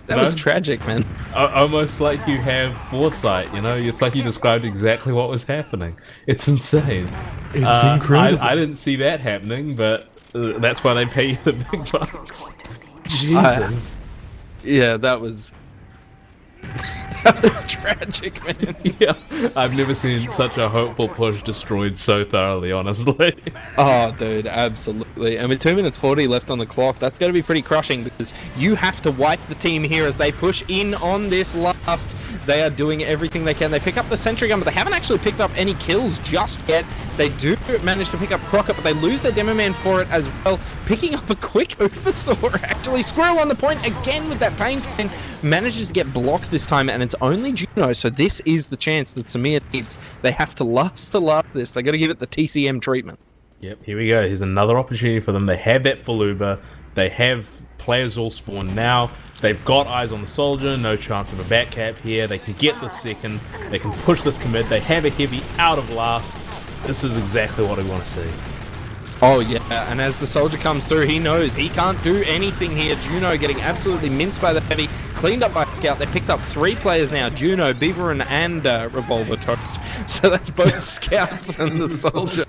that was tragic, man. Almost like you have foresight, you know? It's like you described exactly what was happening. It's insane. It's incredible. I didn't see that happening, but that's why they pay you the big bucks. Jesus. Yeah, that was... that was tragic, man. Yeah, I've never seen such a hopeful push destroyed so thoroughly, honestly. Oh, dude, absolutely. And with 2 minutes 40 left on the clock, that's going to be pretty crushing because you have to wipe the team here as they push in on this last. They are doing everything they can. They pick up the sentry gun, but they haven't actually picked up any kills just yet. They do manage to pick up Crockett, but they lose their demo man for it as well. Picking up a quick Oversaw, actually. Squirrel on the point again with that pain train. Manages to get blocked this time, and it's only Juno, so this is the chance that Samir needs. They have to last this. They got to give it the TCM treatment. Yep, here we go. Here's another opportunity for them. They have that full Uber. They have players all spawned now. They've got eyes on the soldier, no chance of a back cap here. They can get the second, they can push this commit, they have a heavy out of last. This is exactly what we want to see. Oh yeah, and as the soldier comes through, he knows he can't do anything here. Juno getting absolutely minced by the heavy, cleaned up by Scout. They picked up 3 players now, Juno, Beaverin, and Revolver Toast. So that's both Scouts and the soldier.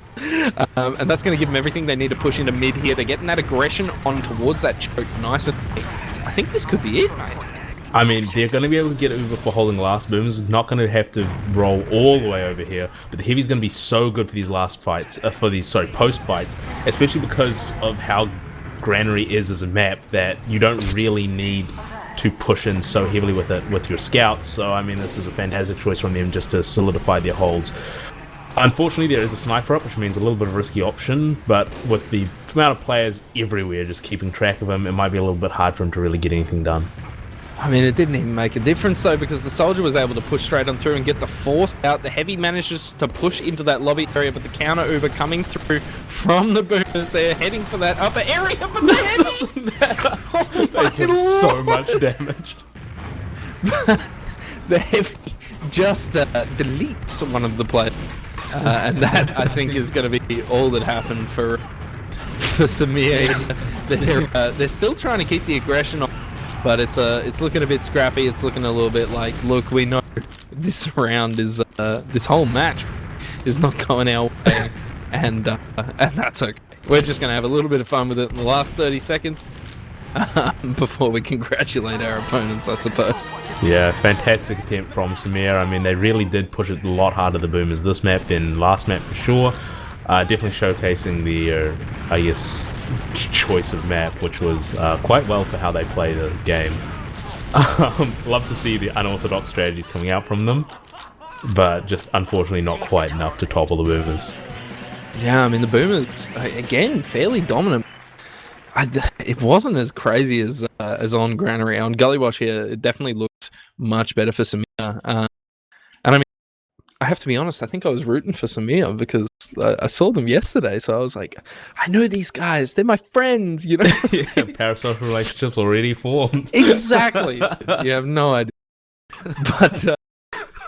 And that's going to give them everything they need to push into mid here. They're getting that aggression on towards that choke nice and I think this could be it, mate. I mean, they're going to be able to get over for holding last. Boom's not going to have to roll all the way over here, but the heavy's going to be so good for these last fights, post fights, especially because of how Granary is as a map, that you don't really need to push in so heavily with it with your scouts. So I mean, this is a fantastic choice from them just to solidify their holds. Unfortunately, there is a sniper up, which means a little bit of a risky option, but with the amount of players everywhere just keeping track of him, it might be a little bit hard for him to really get anything done. I mean, it didn't even make a difference, though, because the soldier was able to push straight on through and get the force out. The heavy manages to push into that lobby area, but the counter Uber coming through from the boomers. They're heading for that upper area, but the heavy... They did so much damage. The heavy just deletes one of the players. And that, I think, is going to be all that happened for Samir. They're still trying to keep the aggression on. But it's looking a bit scrappy. It's looking a little bit like, look, we know this round is this whole match is not going our way, and that's okay. We're just gonna have a little bit of fun with it in the last 30 seconds before we congratulate our opponents, I suppose. Yeah, fantastic attempt from Samir. I mean, they really did push it a lot harder the Boomers this map than last map for sure. Definitely showcasing the, I guess, choice of map, which was quite well for how they play the game. Love to see the unorthodox strategies coming out from them, but just unfortunately not quite enough to topple the Boomers. Yeah, I mean, the Boomers, again, fairly dominant. It wasn't as crazy as on Granary. On Gullywash here, it definitely looked much better for Samir. And I mean, I have to be honest, I think I was rooting for Samir because I saw them yesterday, so I was like, I know these guys, they're my friends, you know? Yeah, parasocial relationships already formed. Exactly. You have no idea. But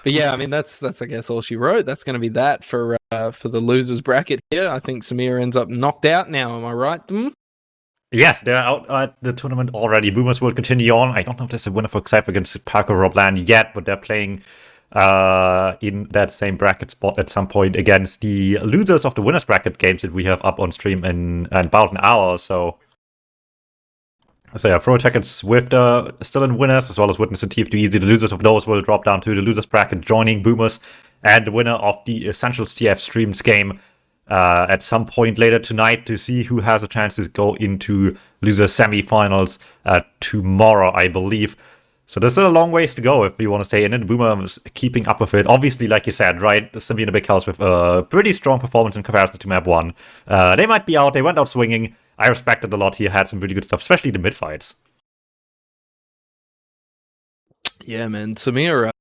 yeah, I mean, that's I guess all she wrote. That's going to be that for the losers bracket here. I think Samir ends up knocked out now, am I right? Yes, they're out at the tournament already. Boomers will continue on. I don't know if there's a winner for Cypher against Parker Robland yet, but they're playing in that same bracket spot at some point against the losers of the winners bracket games that we have up on stream in about an hour or so. So yeah, Pro Attack and Swift are still in winners, as well as Witness and TF2 Easy. The losers of those will drop down to the losers bracket, joining Boomers, and the winner of the Essentials TF streams game at some point later tonight to see who has a chance to go into loser semifinals tomorrow, I believe. So there's still a long ways to go if we want to stay in it. Boomer is keeping up with it. Obviously, like you said, right, Samir in a big house with a pretty strong performance in comparison to map 1. They might be out. They went out swinging. I respect it a lot. He had some really good stuff, especially the mid-fights. Yeah, man. Samir,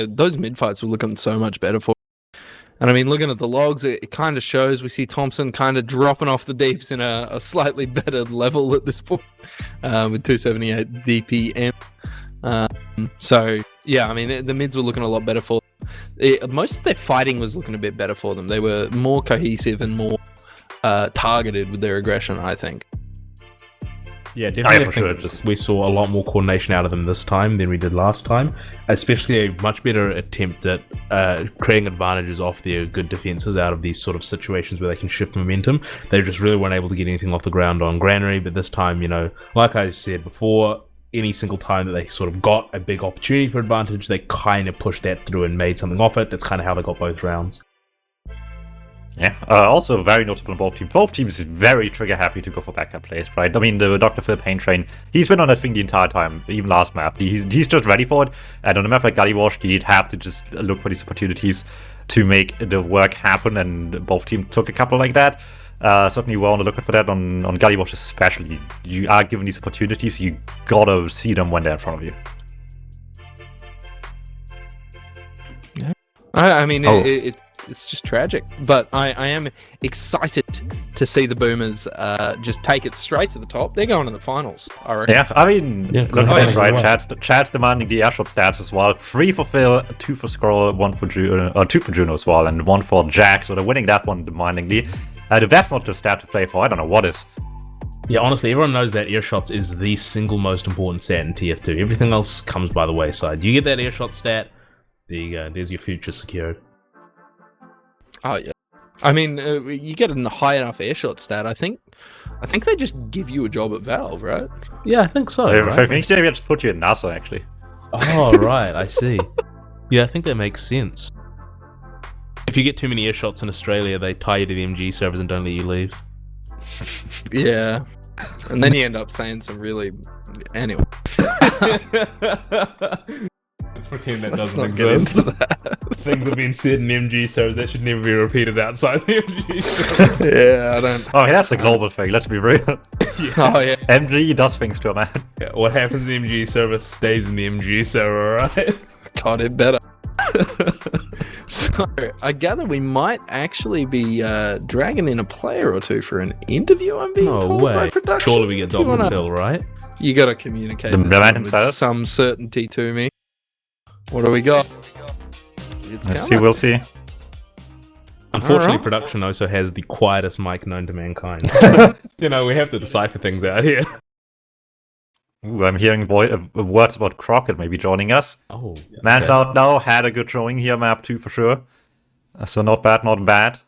those mid-fights were looking so much better for him. And I mean, looking at the logs, it kind of shows. We see Thompson kind of dropping off the deeps in a slightly better level at this point with 278 DPM. So yeah, I mean the mids were looking a lot better for them. Most of their fighting was looking a bit better for them. They were more cohesive and more targeted with their aggression, I think. Yeah, definitely. I think we saw a lot more coordination out of them this time than we did last time, especially a much better attempt at creating advantages off their good defenses out of these sort of situations where they can shift momentum. They just really weren't able to get anything off the ground on Granary, but this time, you know, like I said before, any single time that they sort of got a big opportunity for advantage, they kind of pushed that through and made something off it. That's kind of how they got both rounds. Yeah, also very notable in both teams. Both teams very trigger happy to go for backup plays, right? I mean, the Dr. Phil Pain Train, he's been on that thing the entire time, even last map. He's just ready for it. And on a map like Gullywash, he'd have to just look for these opportunities to make the work happen, and both teams took a couple like that. Certainly we're on the lookout for that on Gullywash especially. You are given these opportunities, you gotta see them when they're in front of you. Yeah. I mean, it's just tragic, but I am excited to see the Boomers just take it straight to the top. They're going to the finals, I reckon. Yeah, I mean, Yeah, look at this, right? well. Chad's demanding the airshot stats as well. 3 for Phil, 2 for Scroll, 2 for Juno as well, and 1 for Jack. So they're winning that one demandingly. If that's not the stat to play for, I don't know what is. Yeah, honestly, everyone knows that earshots is the single most important stat in TF2. Everything else comes by the wayside. You get that earshot stat, there you go. There's your future secured. Oh yeah. I mean, you get a high enough airshot stat. I think they just give you a job at Valve, right? Yeah, I think so. I Right? think they just put you in NASA, actually. Oh, right, I see. Yeah, I think that makes sense. If you get too many earshots in Australia, they tie you to the MG servers and don't let you leave. Yeah. And then you end up saying some really... Anyway. Let's pretend that Let's doesn't not get exist. into that. Things have been said in MG servers that should never be repeated outside the MG server. Yeah, I don't... Oh, that's a global thing, let's be real. Oh, yeah. MG does things to a man. Yeah, what happens in the MG server stays in the MG server, right? God, it better. So, I gather we might actually be dragging in a player or two for an interview, I'm being No told by way. production. Surely we get You Dr. wanna- Phil, right? You gotta communicate The this man one with himself? some certainty to me. What do we got? It's Let's see, coming. we'll see. Unfortunately, Alright. production also has the quietest mic known to mankind. So, you know, we have to decipher things out here. Ooh, I'm hearing words about Crockett maybe joining us. Oh, Man's okay. out now, had a good showing here, map 2 for sure. So not bad, not bad.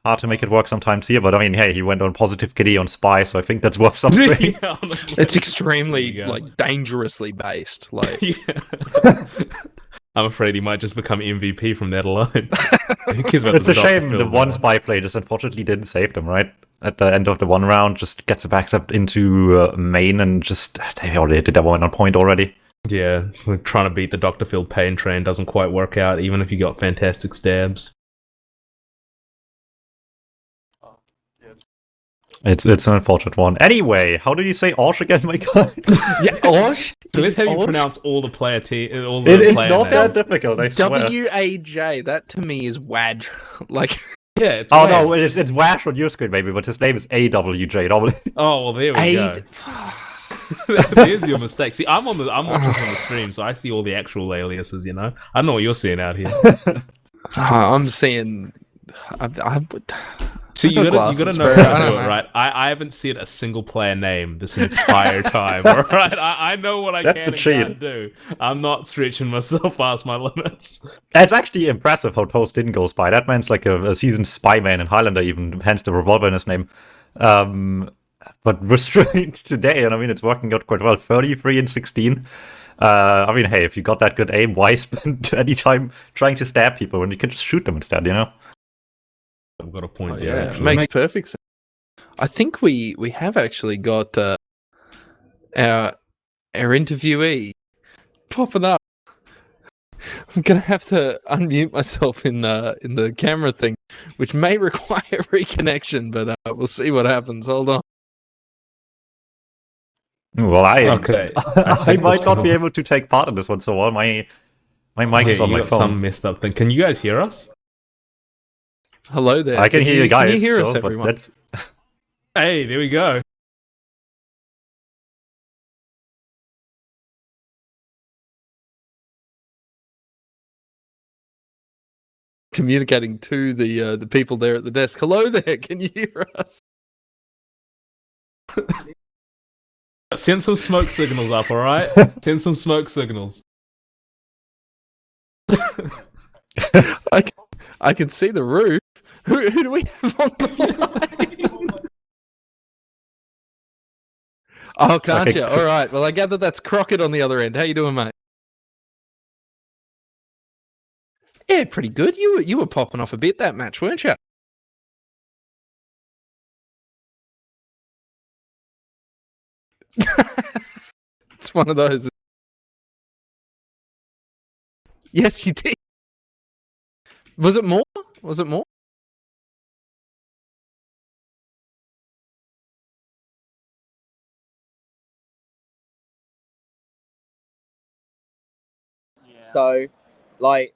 Hard to make it work sometimes here, but I mean, hey, he went on positive kitty on Spy, so I think that's worth something. Yeah, honestly. It's extremely, There you go. like, dangerously based. Like, Yeah. I'm afraid he might just become MVP from that alone. Who cares about It's the a Dr. shame Phil, the one though? Spy play just unfortunately didn't save them, right? At the end of the one round, just gets a backstep into main and just, they already did that one on point already. Yeah, we're trying to beat the Dr. Phil pain train doesn't quite work out, even if you got fantastic stabs. It's an unfortunate one. Anyway, how do you say Osh again, my guy? yeah, Osh. So let's have you Osh? pronounce all the player all It the is player not that names. difficult, I swear. W-A-J. That to me is Wadge. Like, Yeah, it's Oh weird. no, it's Wash on your screen, maybe, but his name is AWJ. Oh well, there we go. There's your mistake. See, I'm watching from the stream, so I see all the actual aliases. You know, I don't know what you're seeing out here. I'm seeing... See, you got gotta glasses, know bro. how I to don't do it, know. right? I haven't said a single player name this entire time. All right, I know what I That's can a and cheat. can't do. I'm not stretching myself past my limits. It's actually impressive how Toast didn't go Spy. That man's like a seasoned spy man in Highlander, even hence the revolver in his name. But restrained today, and I mean, it's working out quite well. 33 and 16. I mean, hey, if you got that good aim, why spend any time trying to stab people when you can just shoot them instead, you know? I've got a point Oh, there. yeah, it actually. makes perfect sense. I think we have actually got our interviewee popping up. I'm gonna have to unmute myself in the camera thing, which may require reconnection, but we'll see what happens. Hold on. Well, Okay. I think might this not will- be able to take part in this one, so my mic is Yeah, on you my got phone. some messed up thing. Can you guys hear us? Hello there. I can hear you guys. Can you hear us, so, but everyone? that's Hey, there we go. Communicating to the people there at the desk. Hello there. Can you hear us? Send some smoke signals up, all right? Send some smoke signals. I can see the roof. Who do we have on the line? Oh, can't Okay, you? cool. All right. Well, I gather that's Crockett on the other end. How you doing, mate? Yeah, pretty good. You were popping off a bit that match, weren't you? It's one of those. Yes, you did. Was it more? Was it more? So, like,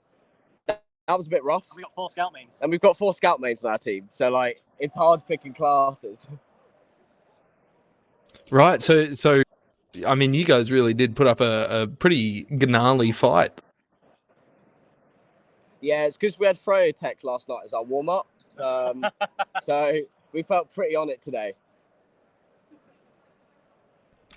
That was a bit rough. We got 4 scout mains. And we've got 4 scout mains on our team, so like it's hard picking classes. Right, so I mean, you guys really did put up a pretty gnarly fight. Yeah, it's because we had Froyo Tech last night as our warm up, so we felt pretty on it today.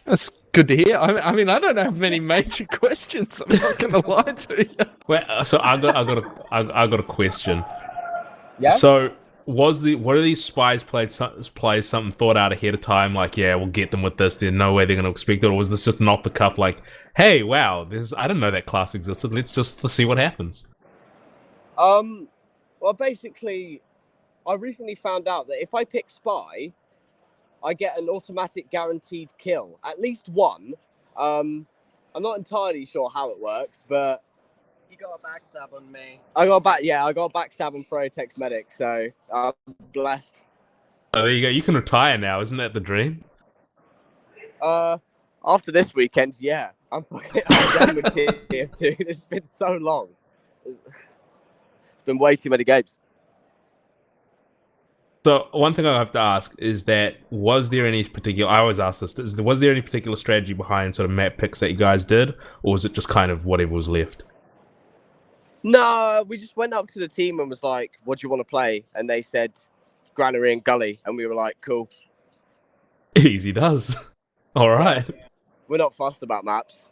That's good to hear. I mean, I don't have many major questions. I'm not going to lie to you. Well, so I got a question. Yeah. So what are these spies play something thought out ahead of time? Like, yeah, we'll get them with this. There's no way they're going to expect it. Or was this just an off the cuff? Like, hey, wow, I didn't know that class existed. Let's just see what happens. Well, basically, I recently found out that if I pick spy, I get an automatic guaranteed kill, at least one. I'm not entirely sure how it works, but You got a backstab on me. I got a backstab on Froyotech's medic, so I'm blessed. Oh, there you go. You can retire now. Isn't that the dream? After this weekend, yeah, I'm done with TF2. It's been so long. It's been way too many games. So one thing I have to ask is that was there any particular? I always ask this: was there any particular strategy behind sort of map picks that you guys did, or was it just kind of whatever was left? No, we just went up to the team and was like, "What do you want to play?" And they said, "Granary and Gully," and we were like, "Cool." Easy does. All right. We're not fussed about maps.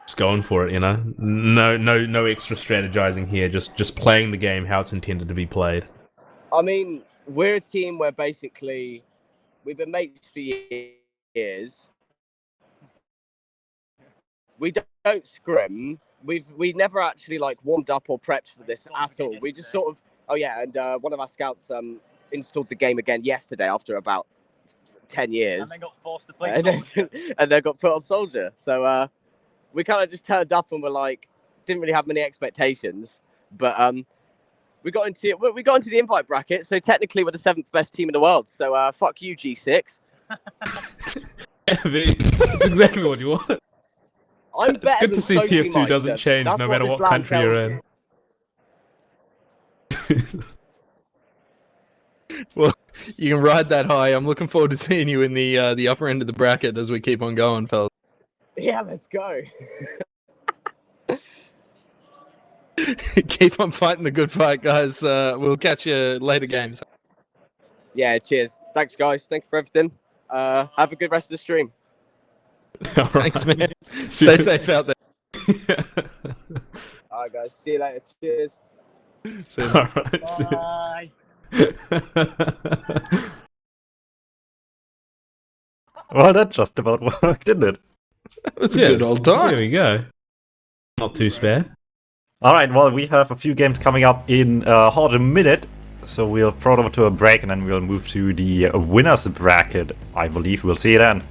Just going for it, you know. No extra strategizing here. Just playing the game how it's intended to be played. I mean, we're a team where basically we've been mates for years. We don't scrim. We never actually like warmed up or prepped for this at all. We just sort of and one of our scouts installed the game again yesterday after about 10 years. And then got forced to play Soldier. And then got put on Soldier. So we kind of just turned up and were like, didn't really have many expectations, but we got into the invite bracket. So technically, we're the 7th best team in the world. So fuck you, G6. That's exactly what you want. I'm better. It's good to see TF2 doesn't change no matter what country you're in. Well, you can ride that high. I'm looking forward to seeing you in the upper end of the bracket as we keep on going, fellas. Yeah, let's go. Keep on fighting the good fight, guys. We'll catch you later games. Yeah, cheers. Thanks, guys. Thanks for everything. Have a good rest of the stream. Thanks, man. Stay safe out there. All right, guys. See you later. Cheers. See you. All right, see you. Bye. Well, that just about worked, didn't it? That was a good old time. There we go. Not too bad. Alright, well, we have a few games coming up in hard a minute, so we'll throw it over to a break and then we'll move to the winners bracket. I believe we'll see you then.